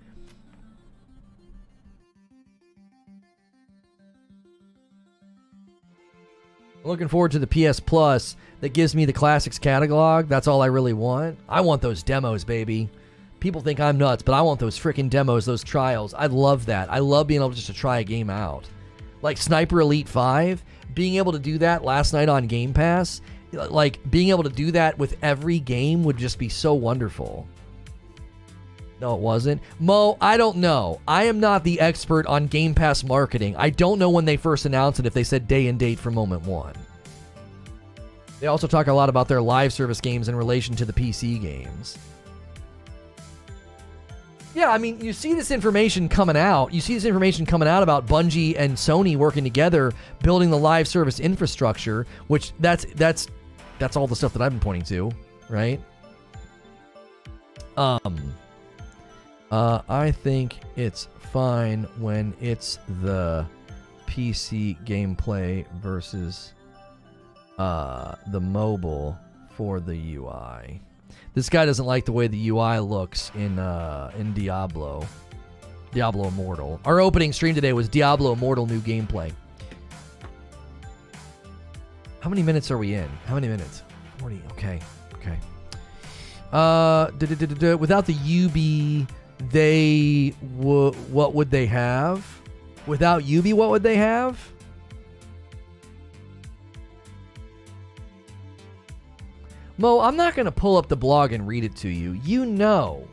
Looking forward to the PS Plus that gives me the classics catalog. That's all I really want. I want those demos, baby. People think I'm nuts, but I want those freaking demos, those trials. I love that. I love being able just to try a game out. Like Sniper Elite 5, being able to do that last night on Game Pass, like being able to do that with every game would just be so wonderful. No, it wasn't. Mo, I don't know. I am not the expert on Game Pass marketing. I don't know when they first announced it if they said day and date for moment one. They also talk a lot about their live service games in relation to the PC games. Yeah, I mean, you see this information coming out. You see this information coming out about Bungie and Sony working together, building the live service infrastructure, which that's all the stuff that I've been pointing to, right? I think it's fine when it's the PC gameplay versus the mobile for the UI. This guy doesn't like the way the UI looks in Diablo Immortal. Our opening stream today was Diablo Immortal new gameplay. How many minutes are we in? How many minutes? 40. Okay. Without the UB, what would they have? Without UB, what would they have? Mo, I'm not going to pull up the blog and read it to you. You know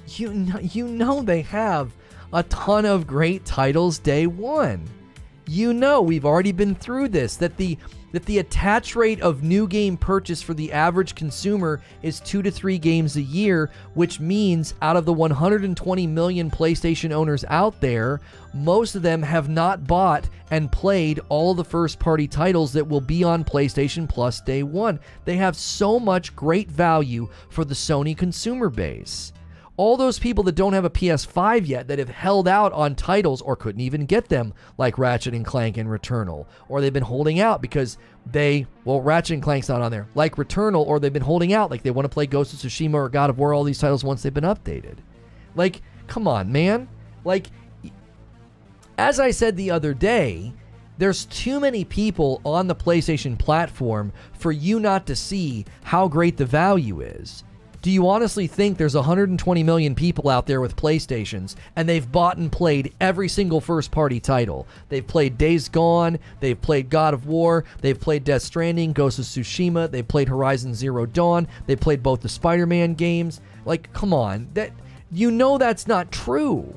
they have a ton of great titles day one. You know, we've already been through this, that the attach rate of new game purchase for the average consumer is 2 to 3 games a year, which means out of the 120 million PlayStation owners out there, most of them have not bought and played all the first-party titles that will be on PlayStation Plus day one. They have so much great value for the Sony consumer base. All those people that don't have a PS5 yet, that have held out on titles or couldn't even get them, like Ratchet and Clank and Returnal, or they've been holding out because Ratchet and Clank's not on there, like Returnal, or they've been holding out like they want to play Ghost of Tsushima or God of War, all these titles once they've been updated. Like, come on, man. Like, as I said the other day, there's too many people on the PlayStation platform for you not to see how great the value is. Do you honestly think there's 120 million people out there with PlayStations and they've bought and played every single first-party title? They've played Days Gone, they've played God of War, they've played Death Stranding, Ghost of Tsushima, they've played Horizon Zero Dawn, they've played both the Spider-Man games. Like, come on, that's not true.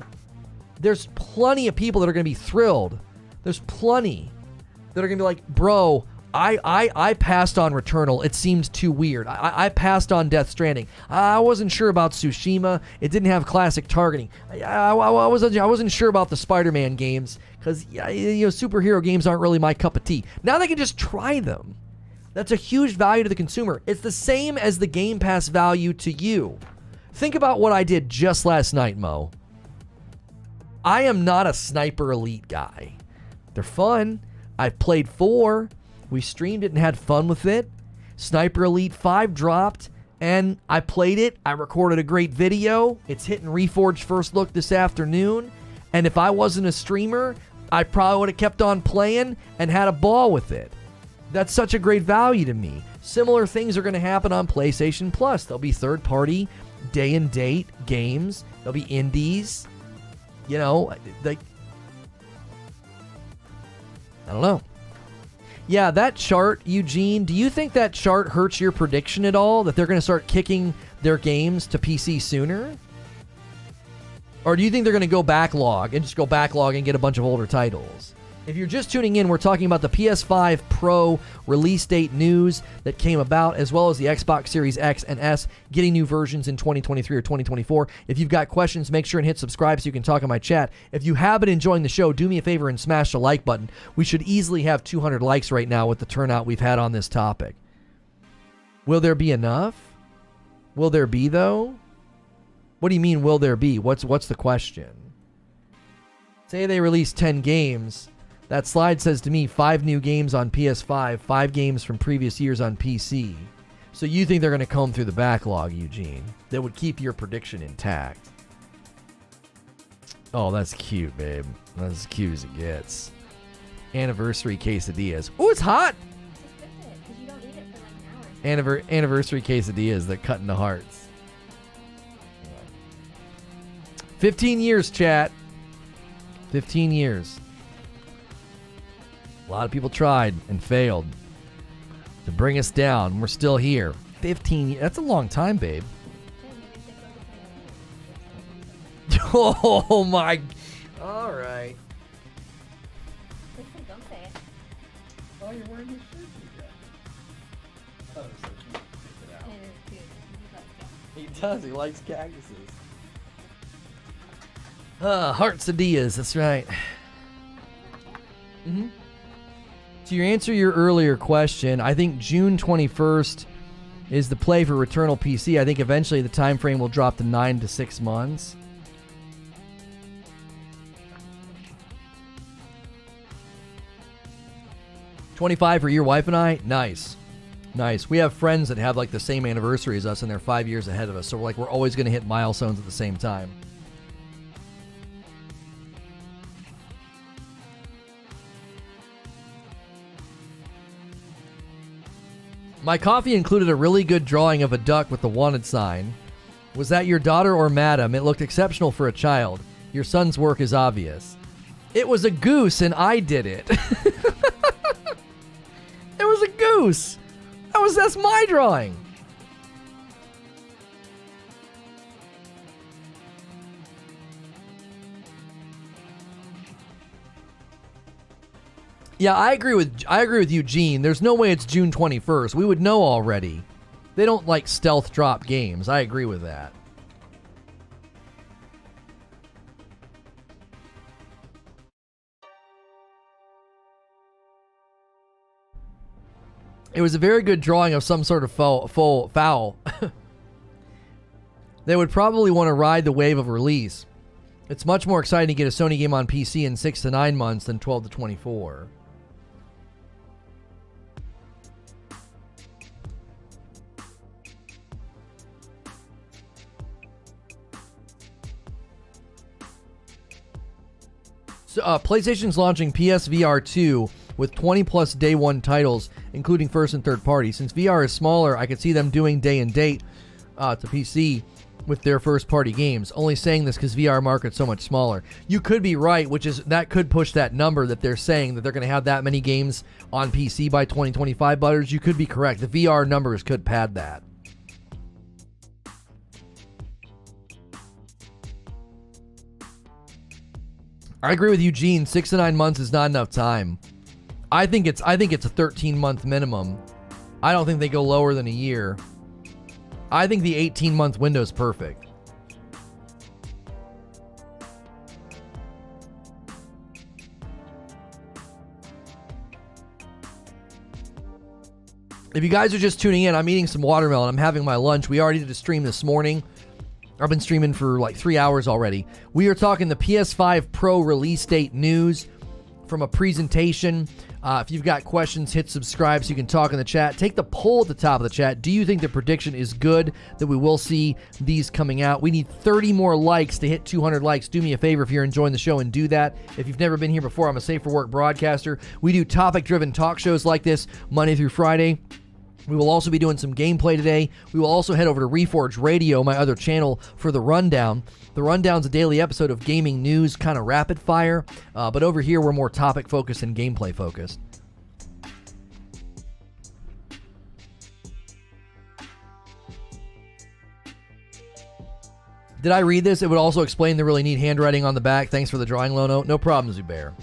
There's plenty of people that are going to be thrilled. There's plenty that are going to be like, bro, I passed on Returnal. It seemed too weird. I passed on Death Stranding. I wasn't sure about Tsushima. It didn't have classic targeting. I wasn't sure about the Spider-Man games because superhero games aren't really my cup of tea. Now they can just try them. That's a huge value to the consumer. It's the same as the Game Pass value to you. Think about what I did just last night, Mo. I am not a Sniper Elite guy. They're fun. I've played 4. We streamed it and had fun with it. Sniper Elite 5 dropped, and I played it. I recorded a great video. It's hitting Reforge First Look this afternoon. And if I wasn't a streamer, I probably would have kept on playing and had a ball with it. That's such a great value to me. Similar things are going to happen on PlayStation Plus. There'll be third-party, day-and-date games. There'll be indies. I don't know. Yeah, that chart, Eugene, do you think that chart hurts your prediction at all? That they're going to start kicking their games to PC sooner? Or do you think they're going to go backlog and get a bunch of older titles? If you're just tuning in, we're talking about the PS5 Pro release date news that came about, as well as the Xbox Series X and S getting new versions in 2023 or 2024. If you've got questions, make sure and hit subscribe so you can talk in my chat. If you have been enjoying the show, do me a favor and smash the like button. We should easily have 200 likes right now with the turnout we've had on this topic. Will there be enough? Will there be, though? What do you mean, will there be? What's the question? Say they release 10 games. That slide says to me 5 new games on PS5, 5 games from previous years on PC. So you think they're going to comb through the backlog, Eugene? That would keep your prediction intact. Oh, that's cute, babe. That's as cute as it gets. Anniversary quesadillas. Oh, it's hot! Because you don't eat it for like an hour. Anniversary quesadillas that cut into hearts. 15 years, chat. 15 years. A lot of people tried and failed to bring us down. We're still here. 15 years. That's a long time, babe. Oh, my. All right. Don't say it. Oh, you're wearing his shirt again. I thought it was so cute. Pick it out. It is cute. He does. He likes cactuses. Heartsadillas. That's right. Mm-hmm. To answer your earlier question, I think June 21st is the play for Returnal PC. I think eventually the time frame will drop to 9 to 6 months. $25 for your wife and I? Nice. Nice. We have friends that have like the same anniversary as us and they're 5 years ahead of us. So we're always going to hit milestones at the same time. My coffee included a really good drawing of a duck with the wanted sign. Was that your daughter or madam? It looked exceptional for a child. Your son's work is obvious. It was a goose and I did it. It was a goose. That's my drawing. Yeah, I agree with Eugene. There's no way it's June 21st. We would know already. They don't like stealth drop games. I agree with that. It was a very good drawing of some sort of foul. They would probably want to ride the wave of release. It's much more exciting to get a Sony game on PC in 6 to 9 months than 12 to 24. So, PlayStation's launching PSVR 2 with 20 plus day one titles, including first and third party. Since VR is smaller, I could see them doing day and date to PC with their first party games. Only saying this because VR market's so much smaller. You could be right, which is that could push that number that they're saying that they're going to have that many games on PC by 2025. Butters, you could be correct. The VR numbers could pad that. I agree with Eugene. 6 to 9 months is not enough time. I think it's a 13-month minimum. I don't think they go lower than a year. I think the 18-month window is perfect. If you guys are just tuning in, I'm eating some watermelon. I'm having my lunch. We already did a stream this morning. I've been streaming for like 3 hours already. We are talking the PS5 Pro release date news from a presentation. If you've got questions, hit subscribe so you can talk in the chat. Take the poll at the top of the chat. Do you think the prediction is good that we will see these coming out? We need 30 more likes to hit 200 likes. Do me a favor if you're enjoying the show and do that. If you've never been here before, I'm a Safe for Work broadcaster. We do topic-driven talk shows like this Monday through Friday. We will also be doing some gameplay today. We will also head over to Reforge Radio, my other channel, for the Rundown. The Rundown's a daily episode of gaming news, kind of rapid fire. But over here, we're more topic focused and gameplay focused. Did I read this? It would also explain the really neat handwriting on the back. Thanks for the drawing, Lono. No problem, Zubair.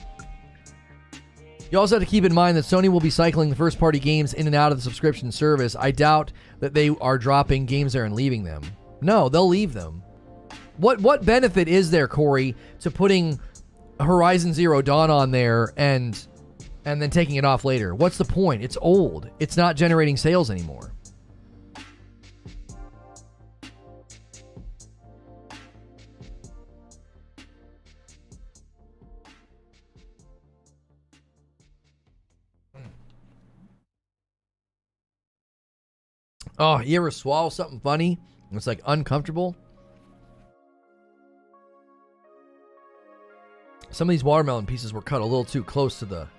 You also have to keep in mind that Sony will be cycling the first-party games in and out of the subscription service. I doubt that they are dropping games there and leaving them. No, they'll leave them. What benefit is there, Corey, to putting Horizon Zero Dawn on there and then taking it off later? What's the point? It's old. It's not generating sales anymore. Oh, you ever swallow something funny? It's like uncomfortable. Some of these watermelon pieces were cut a little too close to the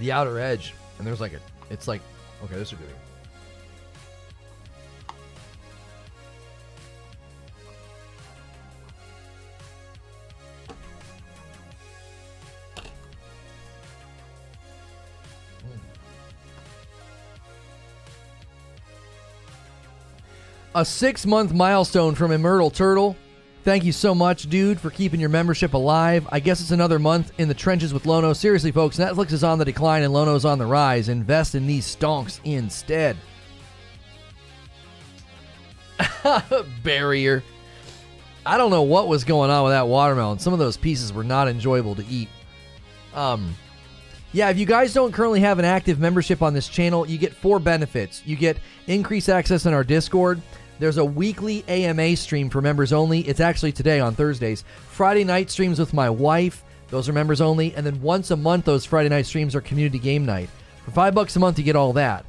outer edge. And there's like it's like, okay, this is good. A 6-month milestone from Immortal Turtle. Thank you so much, dude, for keeping your membership alive. I guess it's another month in the trenches with Lono. Seriously, folks, Netflix is on the decline and Lono's on the rise. Invest in these stonks instead. Barrier. I don't know what was going on with that watermelon. Some of those pieces were not enjoyable to eat. Yeah, if you guys don't currently have an active membership on this channel, you get 4 benefits. You get increased access in our Discord. There's a weekly AMA stream for members only. It's actually today on Thursdays. Friday night streams with my wife. Those are members only. And then once a month, those Friday night streams are community game night. For $5 a month, you get all that.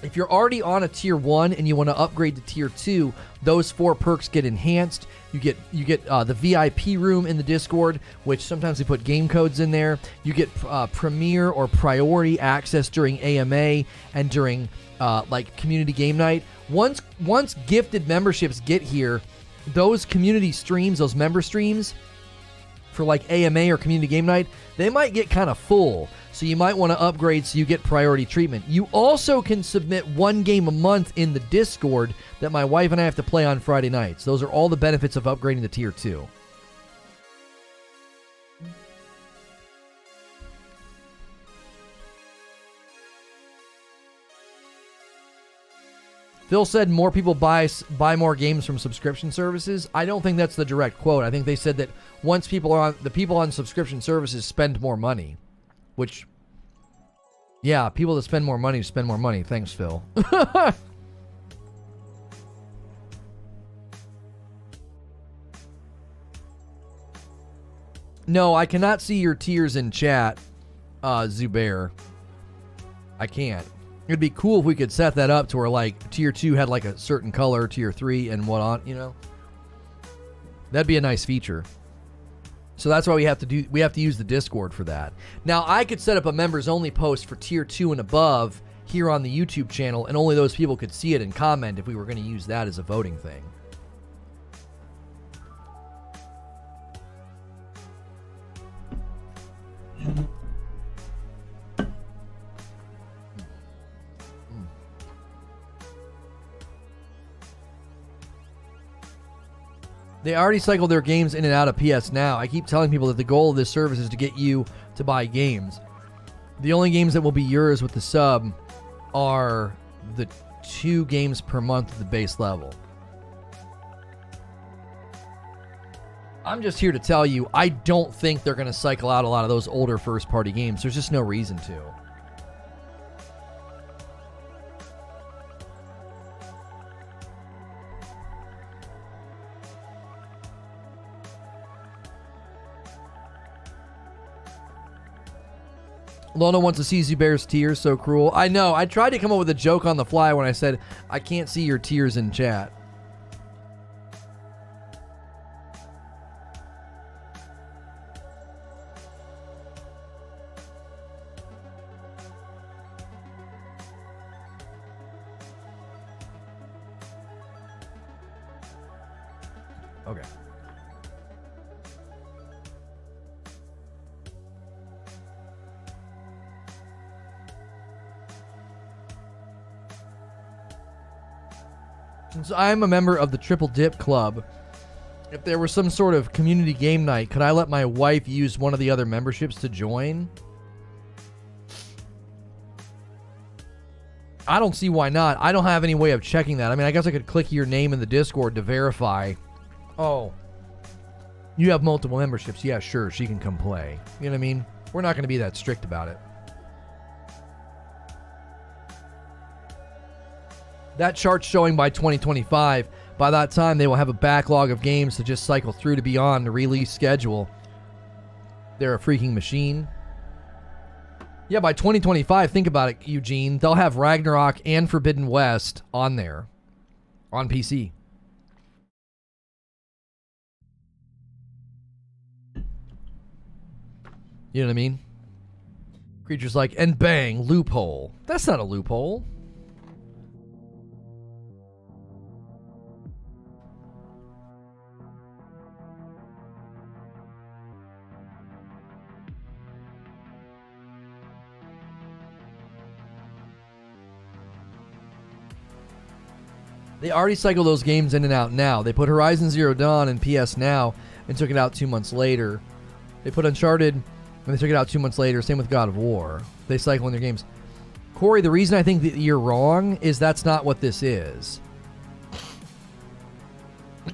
If you're already on a tier 1 and you want to upgrade to tier 2, those 4 perks get enhanced. You get the VIP room in the Discord, which sometimes we put game codes in there. You get premier or priority access during AMA and during like community game night. Once gifted memberships get here, those community streams, those member streams for like AMA or community game night, they might get kind of full. So you might want to upgrade so you get priority treatment. You also can submit 1 game a month in the Discord that my wife and I have to play on Friday nights. Those are all the benefits of upgrading to tier 2. Phil said more people buy more games from subscription services. I don't think that's the direct quote. I think they said that once people on subscription services spend more money, which, yeah, people that spend more money spend more money. Thanks, Phil. No, I cannot see your tiers in chat, Zubair. I can't. It'd be cool if we could set that up to where, like, tier 2 had, like, a certain color, tier 3 and what on, you know? That'd be a nice feature. So that's why we have to use the Discord for that. Now, I could set up a members only post for tier 2 and above here on the YouTube channel, and only those people could see it and comment if we were going to use that as a voting thing. They already cycle their games in and out of PS Now. I keep telling people that the goal of this service is to get you to buy games. The only games that will be yours with the sub are the 2 games per month at the base level. I'm just here to tell you, I don't think they're going to cycle out a lot of those older first-party games. There's just no reason to. Lono wants to see Zubair's tears, so cruel. I know, I tried to come up with a joke on the fly when I said, I can't see your tears in chat. Okay. Since I'm a member of the Triple Dip Club, if there was some sort of community game night, could I let my wife use one of the other memberships to join? I don't see why not. I don't have any way of checking that. I mean, I guess I could click your name in the Discord to verify. Oh, you have multiple memberships. Yeah, sure, she can come play. You know what I mean? We're not going to be that strict about it. That chart's showing by 2025. By that time, they will have a backlog of games to just cycle through to be on the release schedule. They're a freaking machine. Yeah, by 2025, think about it, Eugene. They'll have Ragnarok and Forbidden West on there. On PC. You know what I mean? Creatures like, and bang, loophole. That's not a loophole. They already cycle those games in and out now. They put Horizon Zero Dawn in PS Now and took it out 2 months later. They put Uncharted and they took it out 2 months later. Same with God of War. They cycle in their games. Corey, the reason I think that you're wrong is that's not what this is.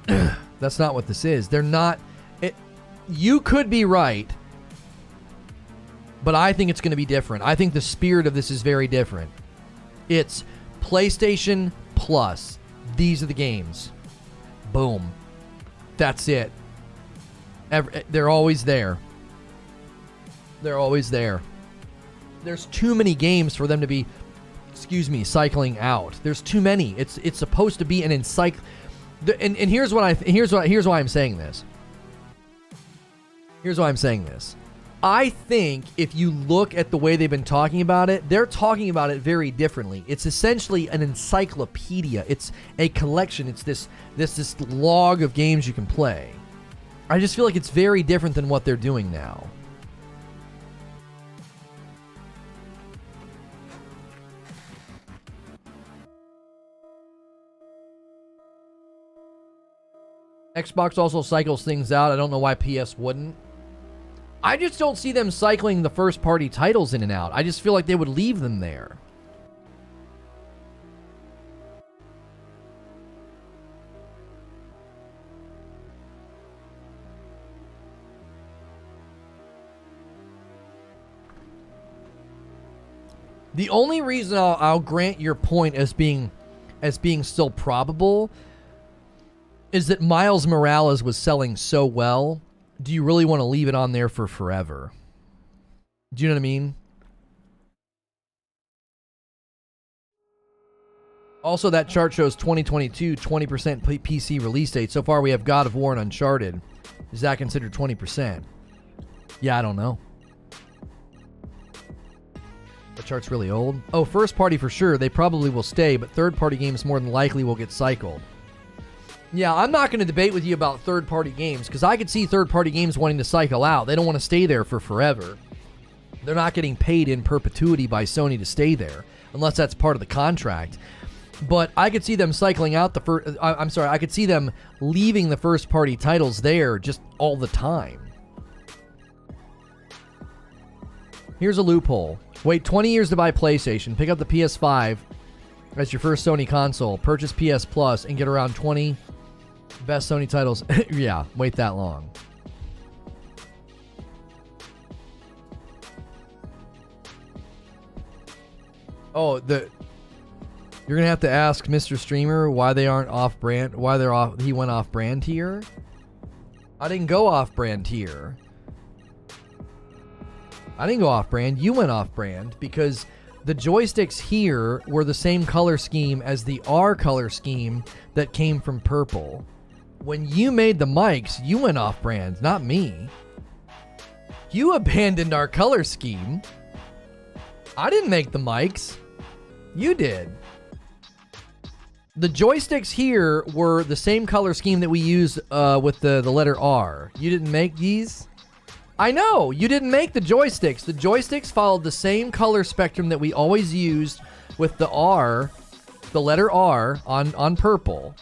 That's not what this is. They're not... You could be right, but I think it's going to be different. I think the spirit of this is very different. It's PlayStation Plus. These are the games. Boom. That's it. They're always there. They're always there. There's too many games for them to be, cycling out. There's too many. It's supposed to be an and here's why I'm saying this. Here's why I'm saying this. I think if you look at the way they've been talking about it, they're talking about it very differently. It's essentially an encyclopedia. It's a collection. It's this log of games you can play. I just feel like it's very different than what they're doing now. Xbox also cycles things out. I don't know why PS wouldn't. I just don't see them cycling the first-party titles in and out. I just feel like they would leave them there. The only reason I'll grant your point as being still probable is that Miles Morales was selling so well. Do you really want to leave it on there for forever? Do you know what I mean? Also, that chart shows 2022, 20% PC release date. So far, we have God of War and Uncharted. Is that considered 20%? Yeah, I don't know. The chart's really old. Oh, first party for sure. They probably will stay, but third party games more than likely will get cycled. Yeah, I'm not going to debate with you about third party games because I could see third party games wanting to cycle out. They don't want to stay there for forever. They're not getting paid in perpetuity by Sony to stay there unless that's part of the contract. But I could see them cycling out the first... I'm sorry, I could see them leaving the first-party titles there just all the time. Here's a loophole. Wait 20 years to buy PlayStation, pick up the PS5 as your first Sony console, purchase PS Plus, and get around 20 best Sony titles. Yeah, wait that long. Oh, you're gonna have to ask Mr. Streamer why they aren't off-brand. Why they're off? He went off-brand here. I didn't go off-brand here. I didn't go off-brand. You went off-brand because the joysticks here were the same color scheme as the R color scheme that came from purple. When you made the mics, you went off-brand, not me. You abandoned our color scheme. I didn't make the mics. You did. The joysticks here were the same color scheme that we used with the letter R. You didn't make these? I know, you didn't make the joysticks. The joysticks followed the same color spectrum that we always used with the R, the letter R on purple.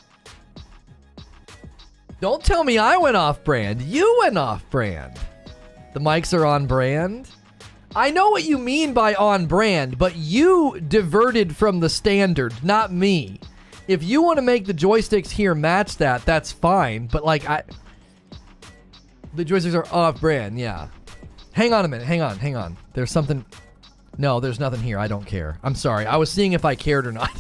Don't tell me I went off-brand. You went off-brand. The mics are on brand. I know what you mean by on brand, but you diverted from the standard, not me. If you want to make the joysticks here match that, that's fine. But like the joysticks are off brand, yeah. Hang on a minute, hang on. There's something. No, there's nothing here. I don't care. I'm sorry. I was seeing if I cared or not.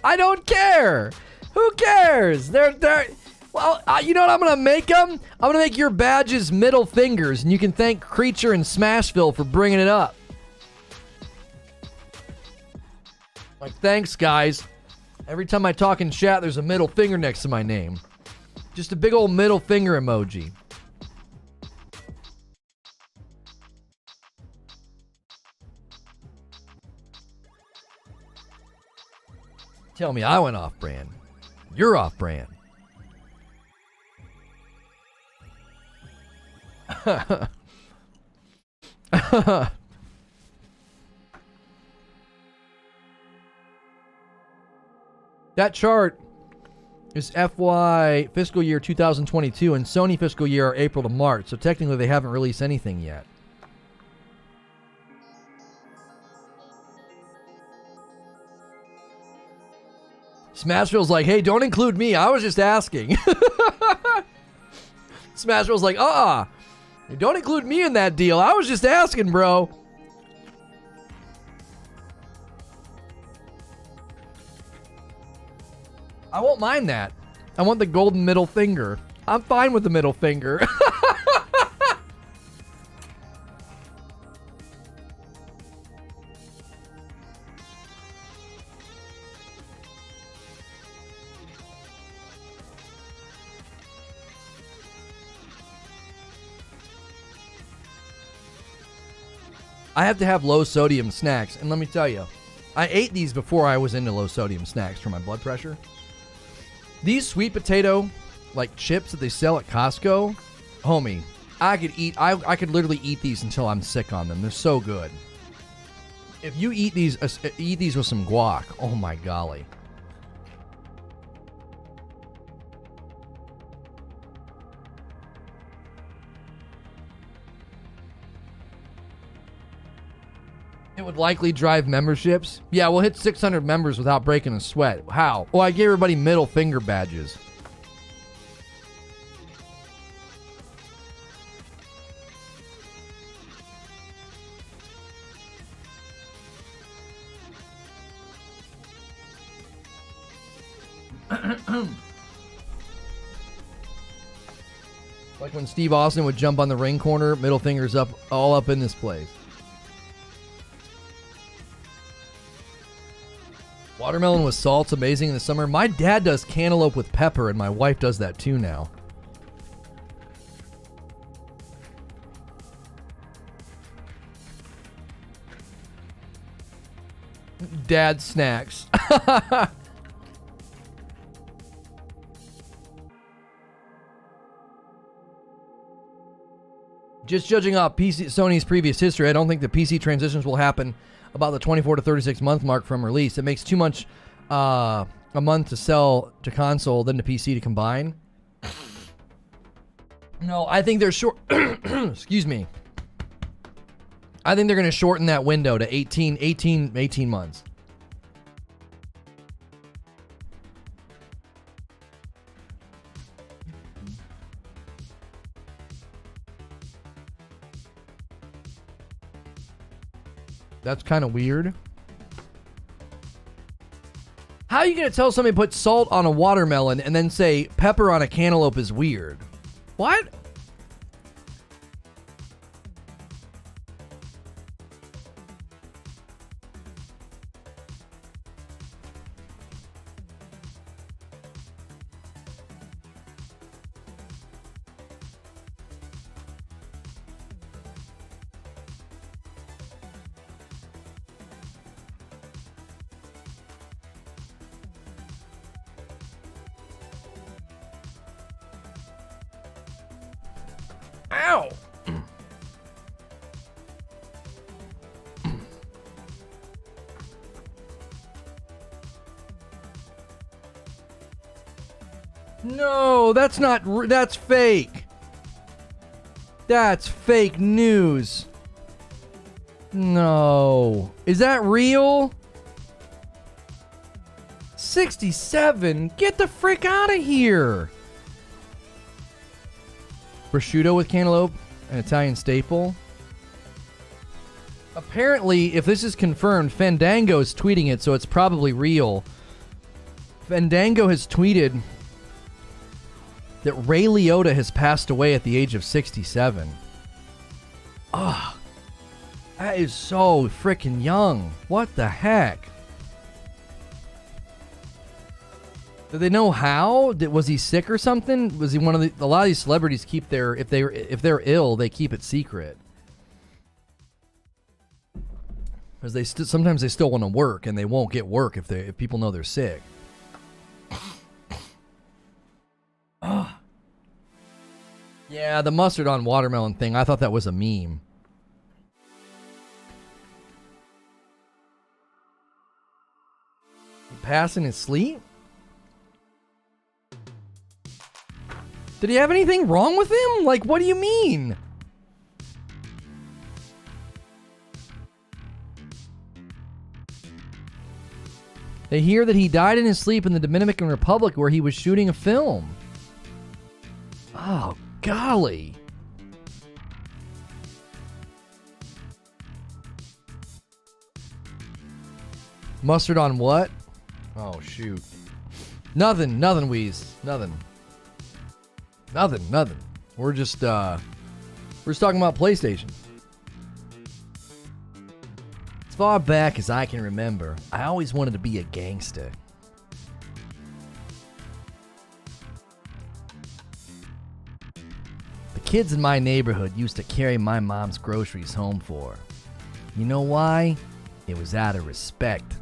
I don't care. Who cares? Well, you know what I'm going to make them? I'm going to make your badges middle fingers, and you can thank Creature and Smashville for bringing it up. Like, thanks, guys. Every time I talk in chat, there's a middle finger next to my name. Just a big old middle finger emoji. Tell me I went off-brand. You're off-brand. That chart is FY fiscal year 2022 and Sony fiscal year are April to March, so technically they haven't released anything yet. Smashville's like, hey, don't include me. I was just asking. Smashville's like, don't include me in that deal. I was just asking, bro. I won't mind that. I want the golden middle finger. I'm fine with the middle finger. I have to have low sodium snacks, and let me tell you, I ate these before I was into low sodium snacks for my blood pressure. These sweet potato, like chips that they sell at Costco, homie, I could literally eat these until I'm sick on them. They're so good. If you eat these with some guac, oh my golly. It would likely drive memberships. Yeah, we'll hit 600 members without breaking a sweat. How? Well, I gave everybody middle finger badges. Like when Steve Austin would jump on the ring corner, middle fingers up, all up in this place. Watermelon with salt's amazing in the summer. My dad does cantaloupe with pepper, and my wife does that too now. Dad snacks. Just judging off Sony's previous history, I don't think the PC transitions will happen about the 24 to 36 month mark from release. It makes too much a month to sell to console than to PC to combine. No, I think they're short. Excuse me. I think they're going to shorten that window to 18 months. That's kind of weird. How are you going to tell somebody to put salt on a watermelon and then say pepper on a cantaloupe is weird? What? Ow! No, that's not. That's fake. That's fake news. No. Is that real? 67? Get the frick out of here. Prosciutto with cantaloupe, an Italian staple. Apparently, if this is confirmed, Fandango is tweeting it, so it's probably real. Fandango has tweeted that Ray Liotta has passed away at the age of 67. Ah, that is so freaking young. What the heck? Do they know how? Was he sick or something? Was he one of the? A lot of these celebrities keep their if they're ill, they keep it secret because they sometimes they still want to work and they won't get work if people know they're sick. Yeah, the mustard on watermelon thing. I thought that was a meme. He passed in his sleep? Did he have anything wrong with him? Like, what do you mean? They hear that he died in his sleep in the Dominican Republic where he was shooting a film. Oh, golly. Mustard on what? Oh, shoot. Nothing, Wheeze. Nothing. We're just talking about PlayStation. As far back as I can remember, I always wanted to be a gangster. The kids in my neighborhood used to carry my mom's groceries home for her. You know why? It was out of respect.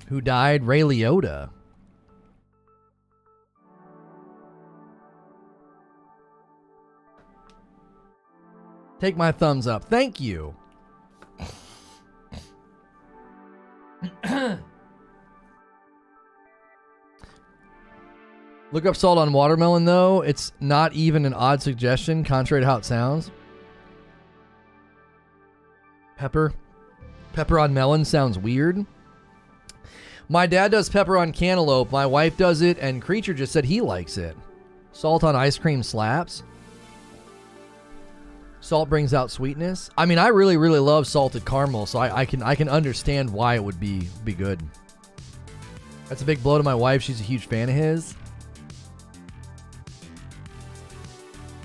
Who died? Ray Liotta. Take my thumbs up. Thank you. Look up salt on watermelon, though. It's not even an odd suggestion, contrary to how it sounds. Pepper on melon sounds weird. My dad does pepper on cantaloupe. My wife does it, and Creature just said he likes it. Salt on ice cream slaps. Salt brings out sweetness. I mean, I really, really love salted caramel, so I can understand why it would be good. That's a big blow to my wife. She's a huge fan of his.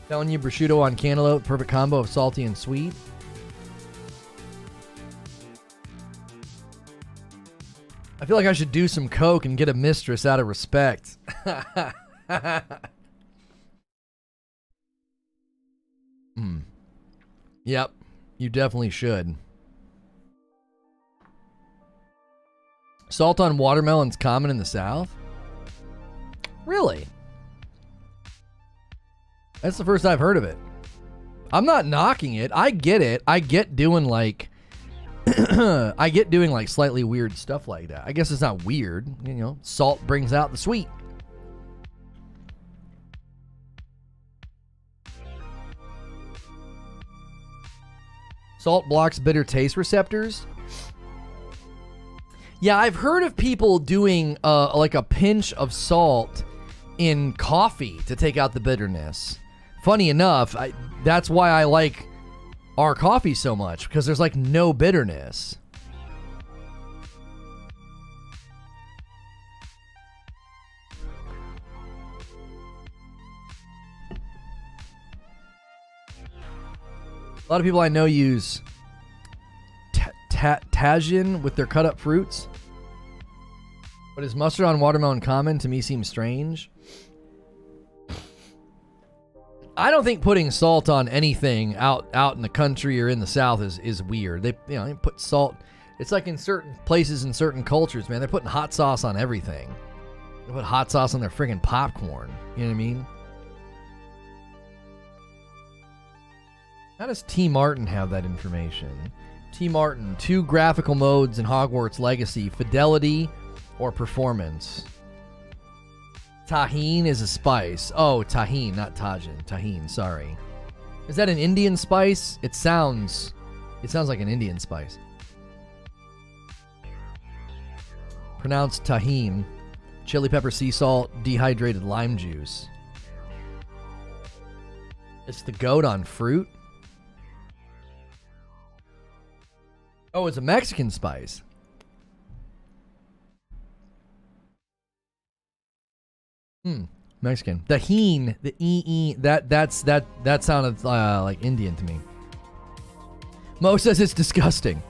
Telling you, prosciutto on cantaloupe, perfect combo of salty and sweet. I feel like I should do some coke and get a mistress out of respect. Yep, you definitely should. Salt on watermelon's common in the South? Really? That's the first I've heard of it. I'm not knocking it. I get it. I get doing like I get doing like slightly weird stuff like that. I guess it's not weird, you know. Salt brings out the sweet. Salt blocks bitter taste receptors. Yeah, I've heard of people doing like a pinch of salt in coffee to take out the bitterness. Funny enough, that's why I like our coffee so much, because there's like no bitterness. A lot of people I know use Tajin with their cut up fruits. But is mustard on watermelon common? To me seems strange. I don't think putting salt on anything out in the country or in the South is weird. They put salt. It's like in certain places in certain cultures, man. They're putting hot sauce on everything. They put hot sauce on their friggin' popcorn. You know what I mean? How does T. Martin have that information? T. Martin, 2 graphical modes in Hogwarts Legacy: fidelity or performance. Tahine is a spice. Oh, tahine, not tajin. Tahine, sorry. Is that an Indian spice? It sounds like an Indian spice. Pronounced tahine. Chili pepper, sea salt, dehydrated lime juice. It's the goat on fruit. Oh, it's a Mexican spice. Mexican. The heen, the that sounded like Indian to me. Mo says it's disgusting.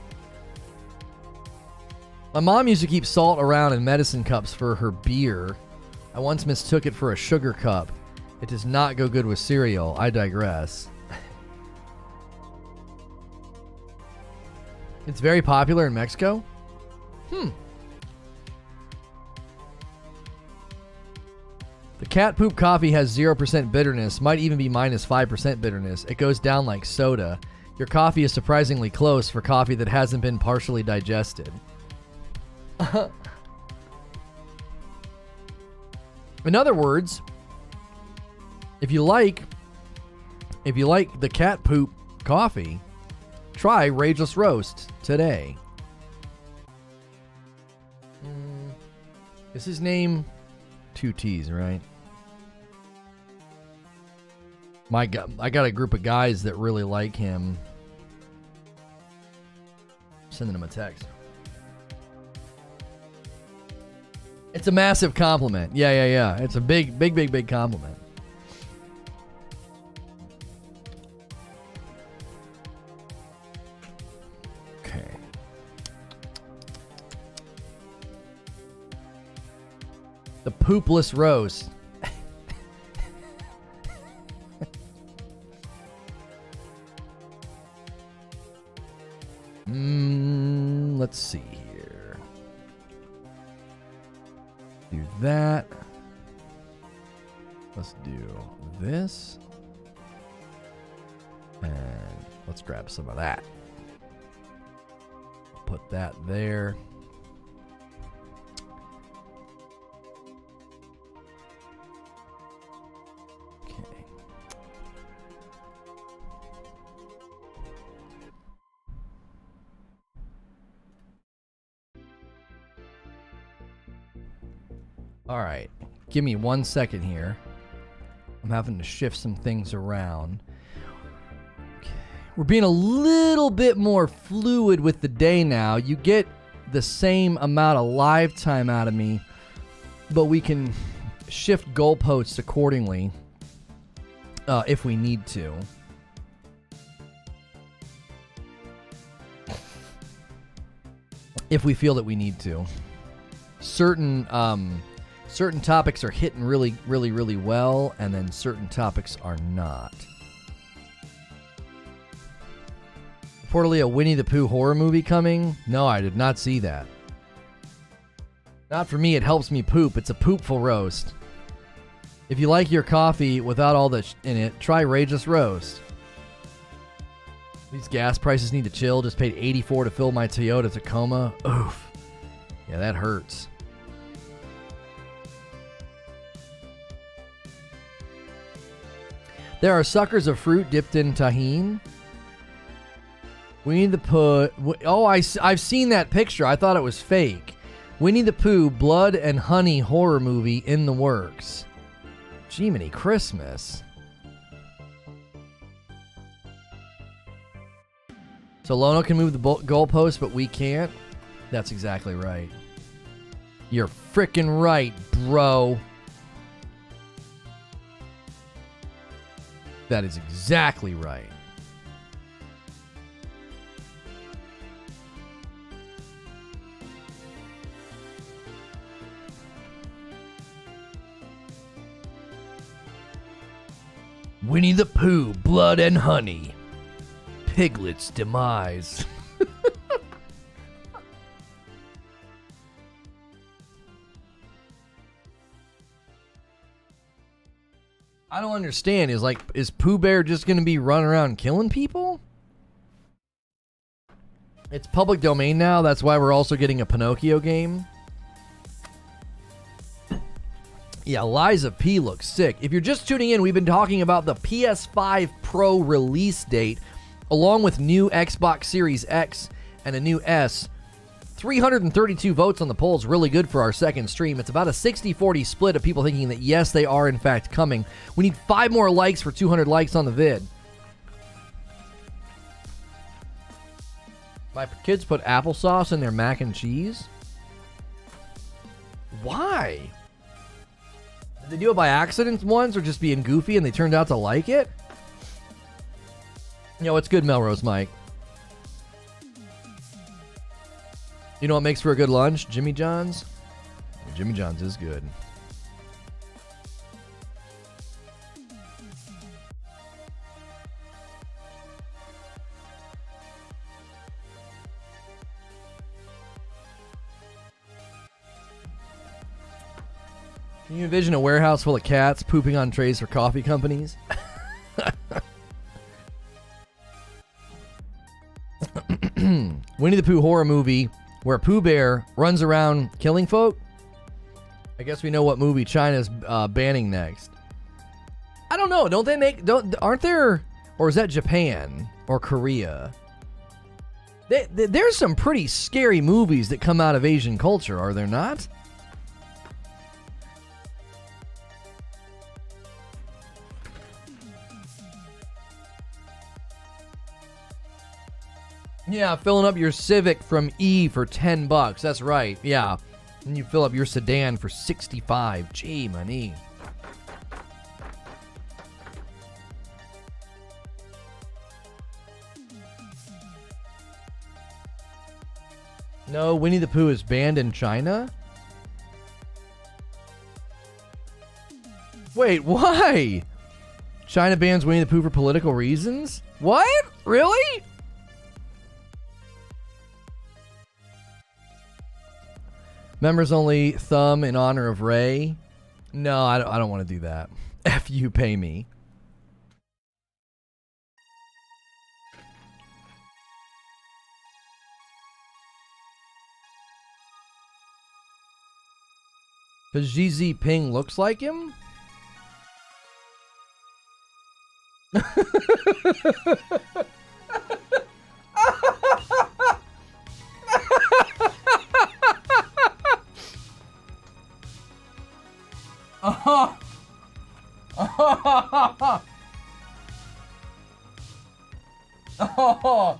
My mom used to keep salt around in medicine cups for her beer. I once mistook it for a sugar cup. It does not go good with cereal. I digress. It's very popular in Mexico? The cat poop coffee has 0% bitterness, might even be minus 5% bitterness. It goes down like soda. Your coffee is surprisingly close for coffee that hasn't been partially digested. In other words, if you like the cat poop coffee, try Rageless Roast today. Is his name 2 T's, right? I got a group of guys that really like him. Sending him a text. It's a massive compliment. Yeah. It's a big compliment. Okay. The poopless roast. Let's see here. Do that. Let's do this. And let's grab some of that. Put that there. Okay. All right, give me 1 second here. I'm having to shift some things around. Okay. We're being a little bit more fluid with the day now. You get the same amount of live time out of me but we can shift goalposts accordingly if we need to. If we feel that we need to. Certain topics are hitting really, really, really well, and then certain topics are not. Reportedly a Winnie the Pooh horror movie coming? No, I did not see that. Not for me, it helps me poop. It's a poopful roast. If you like your coffee without all the in it, try Rageous Roast. These gas prices need to chill. Just paid $84 to fill my Toyota Tacoma. Oof. Yeah, that hurts. There are suckers of fruit dipped in tahini. We need to put... Oh, I've seen that picture. I thought it was fake. Winnie the Pooh Blood and Honey horror movie in the works. Jiminy Christmas. So Lono can move the goalpost, but we can't? That's exactly right. You're frickin' right, bro. That is exactly right. Winnie the Pooh, Blood and Honey. Piglet's demise. I don't understand. Is Pooh Bear just going to be running around killing people? It's public domain now. That's why we're also getting a Pinocchio game. Yeah, Liza P looks sick. If you're just tuning in, we've been talking about the PS5 Pro release date, along with new Xbox Series X and a new S. 332 votes on the polls, really good for our second stream. It's about a 60-40 split of people thinking that yes, they are in fact coming. We need 5 more likes for 200 likes on the vid. My kids put applesauce in their mac and cheese? Why? Did they do it by accident once or just being goofy and they turned out to like it? Yo, it's good, Melrose Mike. You know what makes for a good lunch? Jimmy John's? Jimmy John's is good. Can you envision a warehouse full of cats pooping on trays for coffee companies? Winnie the Pooh horror movie where Pooh Bear runs around killing folk? I guess we know what movie China's banning next. I don't know. Aren't there, or is that Japan or Korea? There's some pretty scary movies that come out of Asian culture, are there not? Yeah, filling up your Civic from E for $10. That's right. Yeah. And you fill up your sedan for $65. Gee, money. No, Winnie the Pooh is banned in China? Wait, why? China bans Winnie the Pooh for political reasons? What? Really? Members only thumb in honor of Ray. No, I don't want to do that. F you, pay me. Because Xi Jinping looks like him? Oh,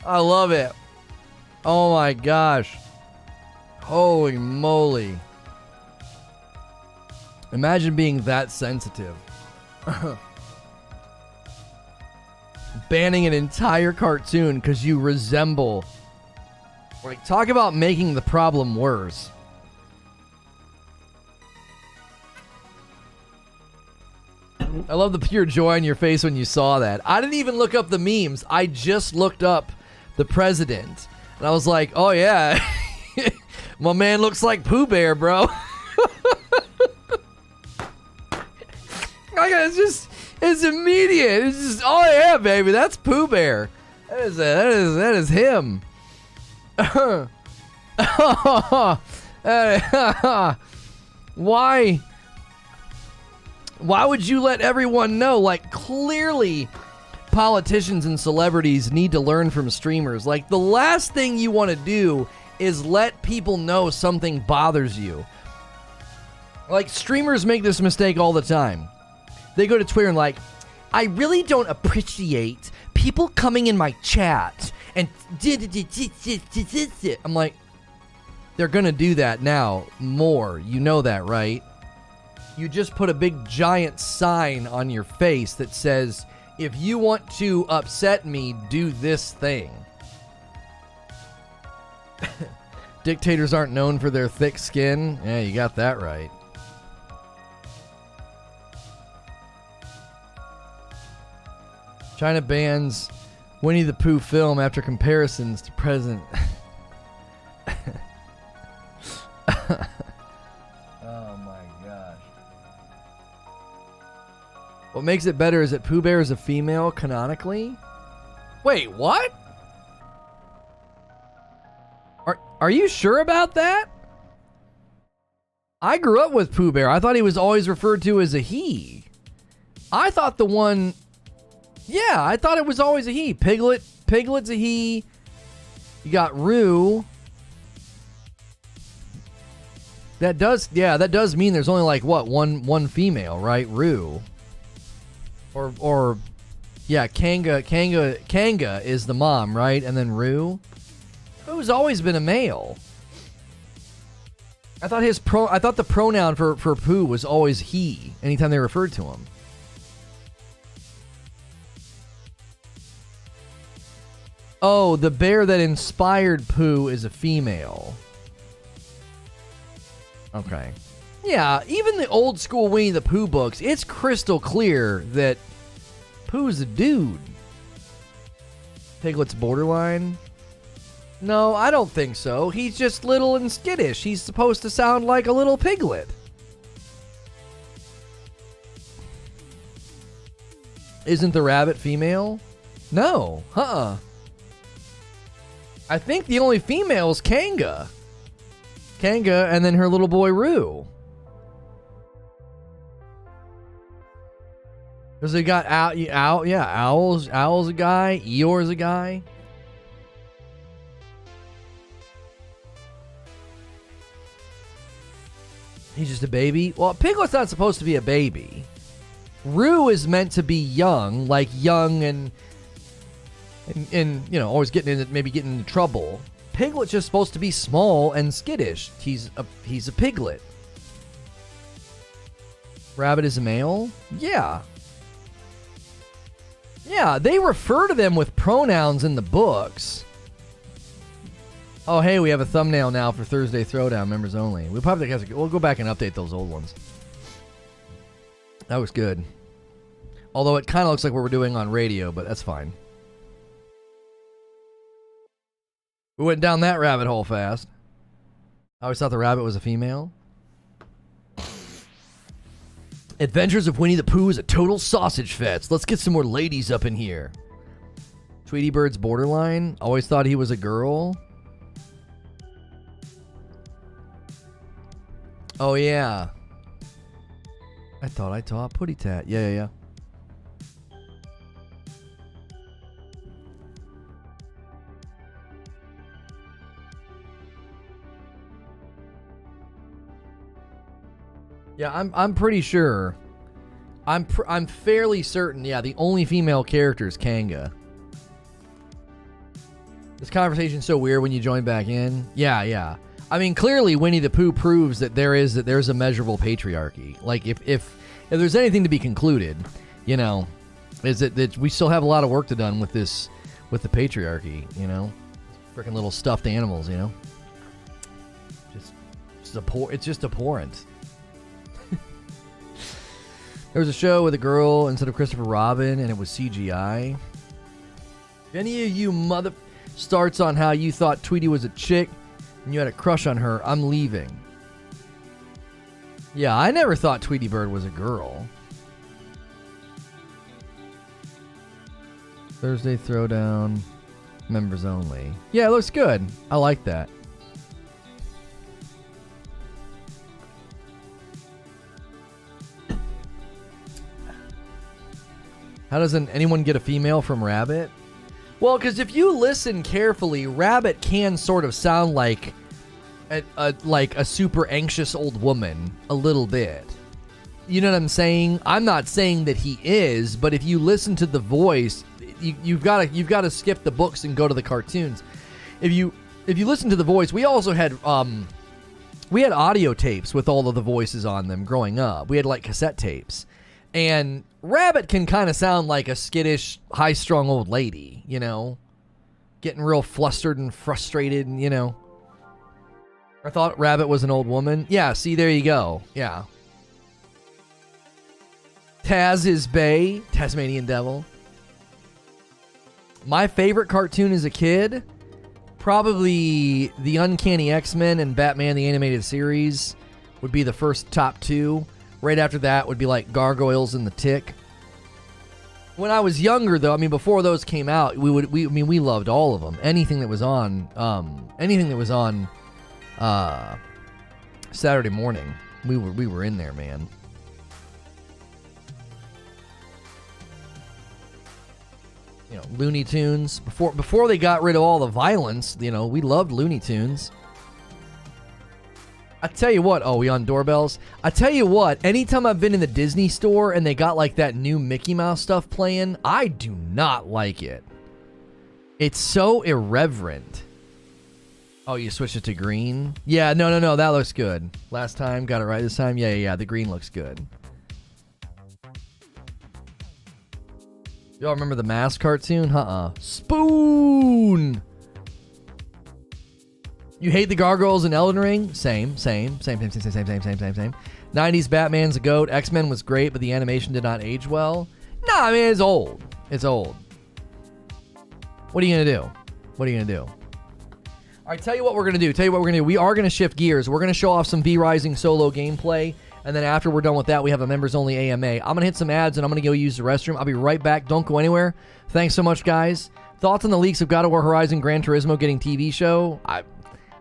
I love it. Oh my gosh. Holy moly. Imagine being that sensitive. Banning an entire cartoon because you resemble. Like, talk about making the problem worse. I love the pure joy on your face when you saw that. I didn't even look up the memes. I just looked up the president. And I was like, oh yeah. My man looks like Pooh Bear, bro. It's immediate. It's just, oh yeah, baby, that's Pooh Bear. That is him. Why would you let everyone know? Like, clearly politicians and celebrities need to learn from streamers. Like, the last thing you want to do is let people know something bothers you. Like, streamers make this mistake all the time. They go to Twitter and like, I really don't appreciate people coming in my chat and I'm like, they're gonna do that now more. You know that, right? You just put a big giant sign on your face that says, if you want to upset me, do this thing. Dictators aren't known for their thick skin. Yeah, you got that right. China bans Winnie the Pooh film after comparisons to President. Oh my gosh. What makes it better is that Pooh Bear is a female canonically? Wait, what? Are you sure about that? I grew up with Pooh Bear. I thought he was always referred to as a he. I thought the one... Yeah, I thought it was always a he. Piglet's a he. You got Roo. That does mean there's only like what, one female, right? Roo. Or yeah, Kanga is the mom, right? And then Roo. Roo's always been a male. I thought the pronoun for Pooh was always he anytime they referred to him. Oh, the bear that inspired Pooh is a female. Okay. Yeah, even the old school Winnie the Pooh books, it's crystal clear that Pooh's a dude. Piglet's borderline? No, I don't think so. He's just little and skittish. He's supposed to sound like a little piglet. Isn't the rabbit female? No. I think the only female is Kanga. Kanga and then her little boy Roo. Because they got Owl's a guy, Eeyore's a guy. He's just a baby. Well, Piglet's not supposed to be a baby. Roo is meant to be young, like young and you know, always getting into trouble. Piglet's just supposed to be small and skittish. He's a piglet. Rabbit is a male? Yeah. Yeah, they refer to them with pronouns in the books. Oh, hey, we have a thumbnail now for Thursday Throwdown, members only. We'll go back and update those old ones. That was good. Although it kind of looks like what we're doing on radio, but that's fine. We went down that rabbit hole fast. I always thought the rabbit was a female. Adventures of Winnie the Pooh is a total sausage fest. Let's get some more ladies up in here. Tweety Bird's borderline. Always thought he was a girl. Oh, yeah. I thought Putty Tat. Yeah. Yeah, I'm pretty sure. I'm fairly certain. Yeah, the only female character is Kanga. This conversation's so weird when you join back in. Yeah. I mean, clearly Winnie the Pooh proves that there's a measurable patriarchy. Like if there's anything to be concluded, you know, is that we still have a lot of work to done with the patriarchy, you know? Freaking little stuffed animals, you know? It's just abhorrent. There was a show with a girl instead of Christopher Robin, and it was CGI. If any of you mother starts on how you thought Tweety was a chick and you had a crush on her, I'm leaving. Yeah, I never thought Tweety Bird was a girl. Thursday Throwdown, members only. Yeah, it looks good. I like that. How doesn't anyone get a female from Rabbit? Well, because if you listen carefully, Rabbit can sort of sound like a super anxious old woman a little bit. You know what I'm saying? I'm not saying that he is, but if you listen to the voice, you've got to skip the books and go to the cartoons. If you listen to the voice, we also had audio tapes with all of the voices on them growing up. We had like cassette tapes. And Rabbit can kind of sound like a skittish, high-strung old lady, you know? Getting real flustered and frustrated, and, you know. I thought Rabbit was an old woman. Yeah, see, there you go. Yeah. Taz is Bay, Tasmanian Devil. My favorite cartoon as a kid, probably The Uncanny X-Men and Batman the Animated Series would be the first top two. Right after that would be like Gargoyles and the Tick. When I was younger, though, I mean, before those came out, we loved all of them. Anything that was on Saturday morning, we were in there, man. You know, Looney Tunes. Before they got rid of all the violence, you know, we loved Looney Tunes. I tell you what, we on doorbells. I tell you what, anytime I've been in the Disney store and they got like that new Mickey Mouse stuff playing, I do not like it. It's so irreverent. Oh, you switched it to green? Yeah, no, that looks good. Last time, got it right this time? Yeah, the green looks good. Y'all remember the Mask cartoon? Spoon! You hate the Gargoyles in Elden Ring? Same. 90s Batman's a goat. X-Men was great, but the animation did not age well. Nah, I mean, it's old. What are you going to do? All right, tell you what we're going to do. We are going to shift gears. We're going to show off some V-Rising solo gameplay, and then after we're done with that, we have a members-only AMA. I'm going to hit some ads, and I'm going to go use the restroom. I'll be right back. Don't go anywhere. Thanks so much, guys. Thoughts on the leaks of God of War Horizon Gran Turismo getting TV show?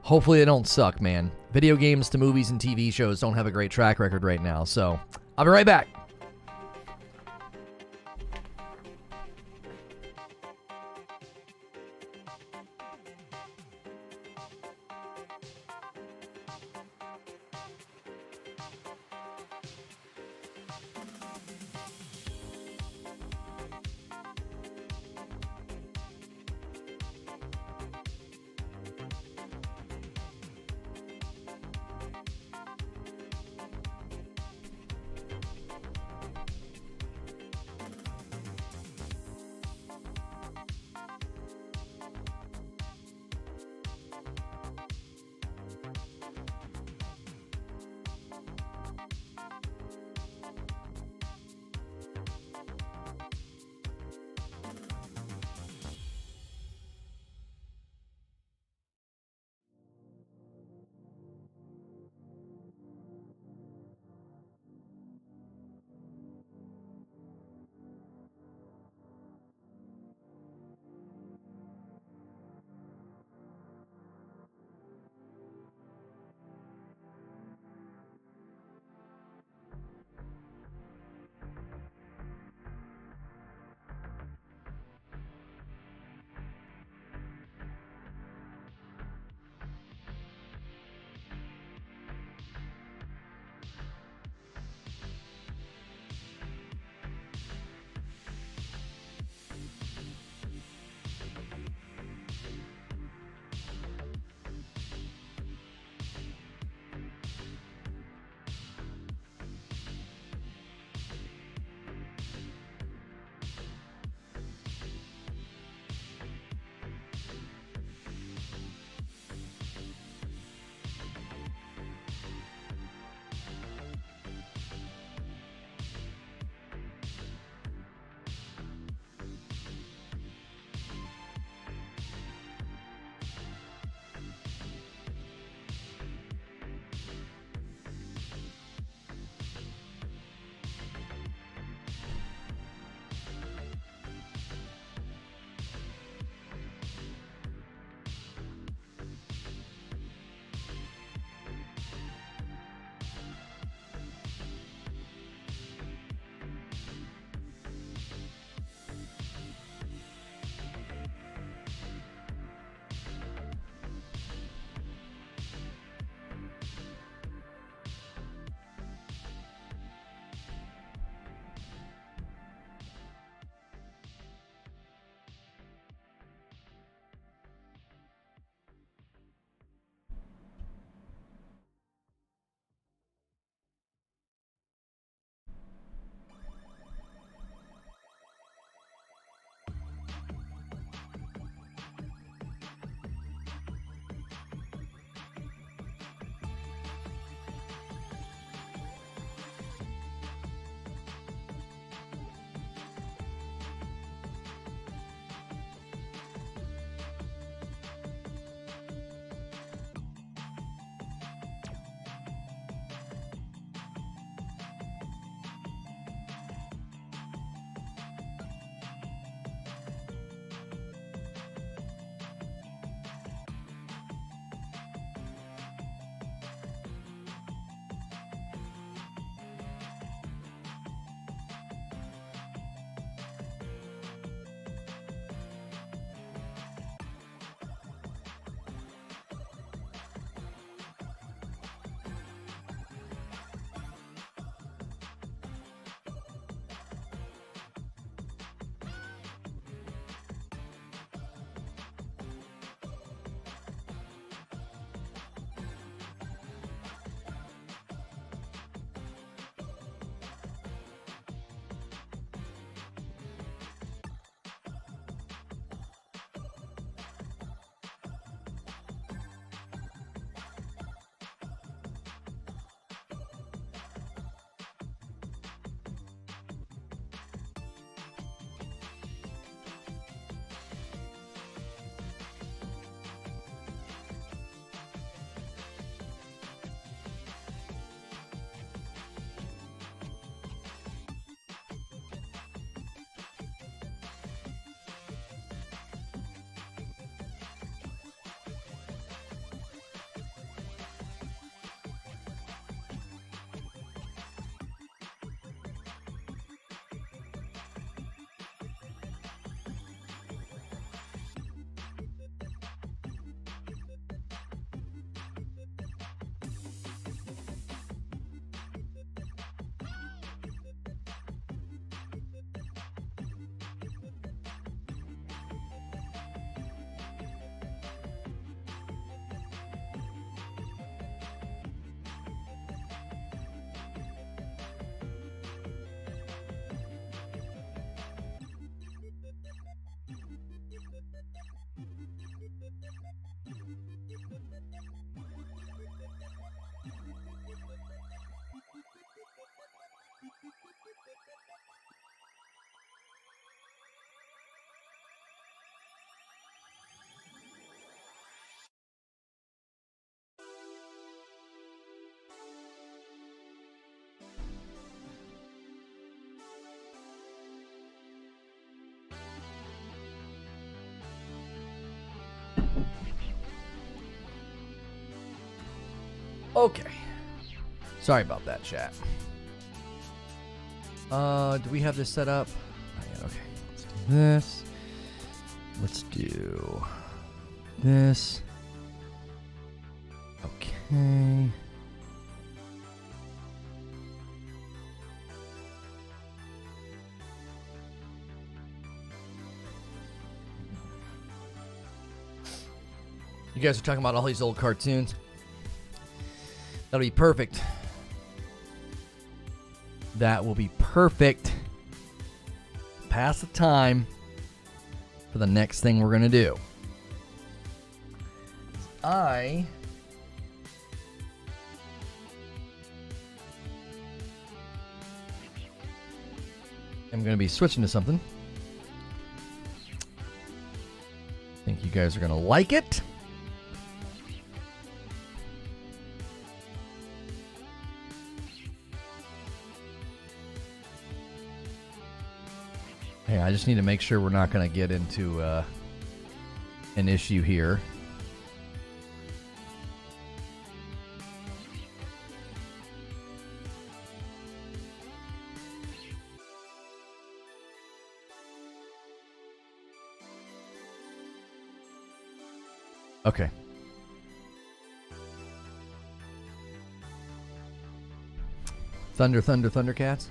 Hopefully they don't suck, man. Video games to movies and TV shows don't have a great track record right now, so I'll be right back. Okay. Sorry about that, chat. Do we have this set up? Not yet. Okay. Let's do this. Let's do this. Okay. You guys are talking about all these old cartoons. That'll be perfect. That will be perfect. Pass the time for the next thing we're going to do. I am going to be switching to something. I think you guys are going to like it. Hey, I just need to make sure we're not going to get into an issue here. Okay. Thundercats.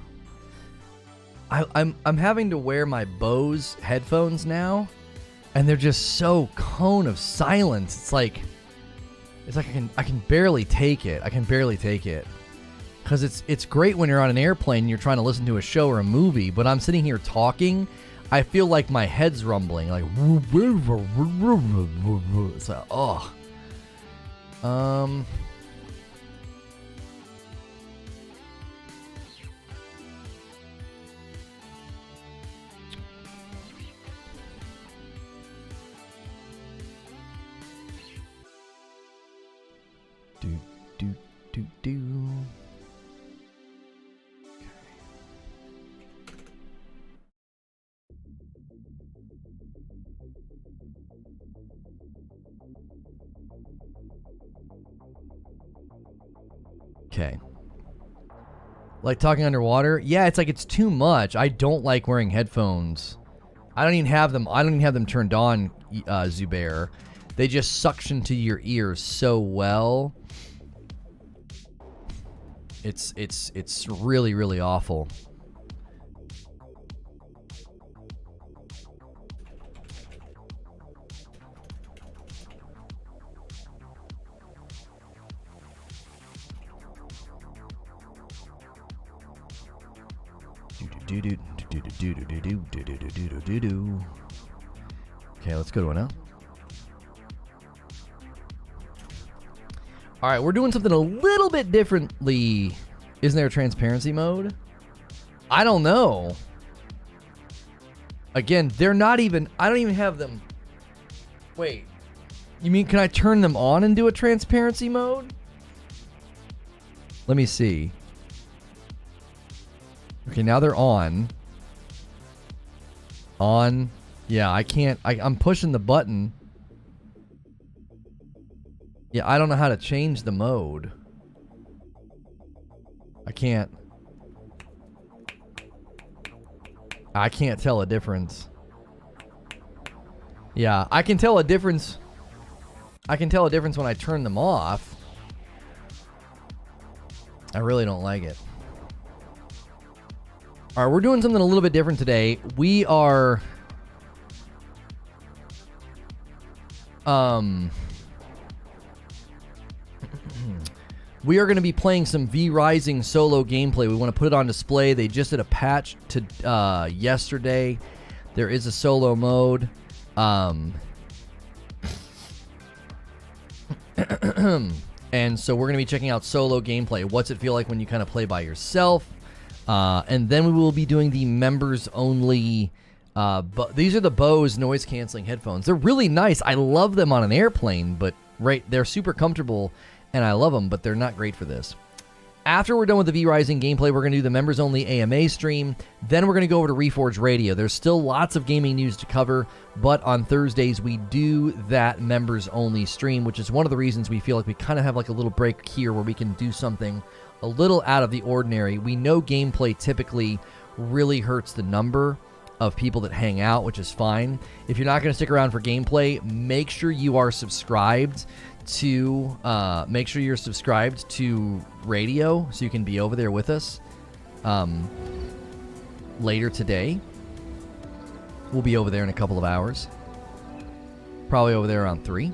I'm having to wear my Bose headphones now, and they're just so cone of silence. It's like I can barely take it. I can barely take it. Cause it's great when you're on an airplane and you're trying to listen to a show or a movie, but I'm sitting here talking, I feel like my head's rumbling, like it's like, oh. Do. Okay. Like talking underwater? Yeah, it's like it's too much. I don't like wearing headphones. I don't even have them turned on, Zubair. They just suction to your ears so well. It's really, really awful. Okay, let's go to it now. All right, we're doing something a little bit differently. Isn't there a transparency mode? I don't know. Again, they're not even... I don't even have them... Wait. You mean, can I turn them on and do a transparency mode? Let me see. Okay, now they're on. On. Yeah, I can't... I'm pushing the button. Yeah, I don't know how to change the mode. I can't tell a difference. Yeah, I can tell a difference. I can tell a difference when I turn them off. I really don't like it. All right, we're doing something a little bit different today. We are we are going to be playing some V-Rising solo gameplay. We want to put it on display. They just did a patch to yesterday. There is a solo mode. And so we're going to be checking out solo gameplay. What's it feel like when you kind of play by yourself? And then we will be doing the members only. But these are the Bose noise canceling headphones. They're really nice. I love them on an airplane, but they're super comfortable. And I love them, but they're not great for this. After we're done with the V Rising gameplay, we're going to do the members-only AMA stream. Then we're going to go over to Reforge Radio. There's still lots of gaming news to cover, but on Thursdays we do that members-only stream, which is one of the reasons we feel like we kind of have like a little break here where we can do something a little out of the ordinary. We know gameplay typically really hurts the number of people that hang out, which is fine. If you're not going to stick around for gameplay, make sure you are subscribed to radio so you can be over there with us later today. We'll be over there in a couple of hours, probably over there around 3.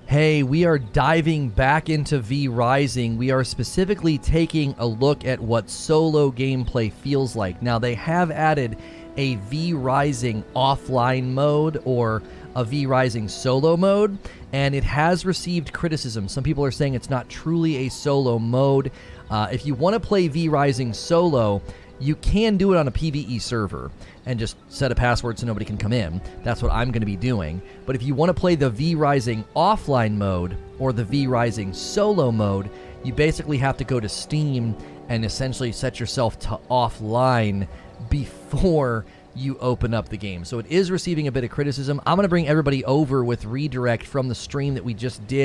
Hey, we are diving back into V Rising. We are specifically taking a look at what solo gameplay feels like. Now, they have added a V Rising offline mode or a V Rising solo mode, and it has received criticism. Some people are saying it's not truly a solo mode. If you want to play V Rising solo, you can do it on a PvE server and just set a password so nobody can come in. That's what I'm going to be doing. But if you want to play the V Rising offline mode or the V Rising solo mode, you basically have to go to Steam and essentially set yourself to offline before you open up the game. So it is receiving a bit of criticism. I'm going to bring everybody over with redirect from the stream that we just did.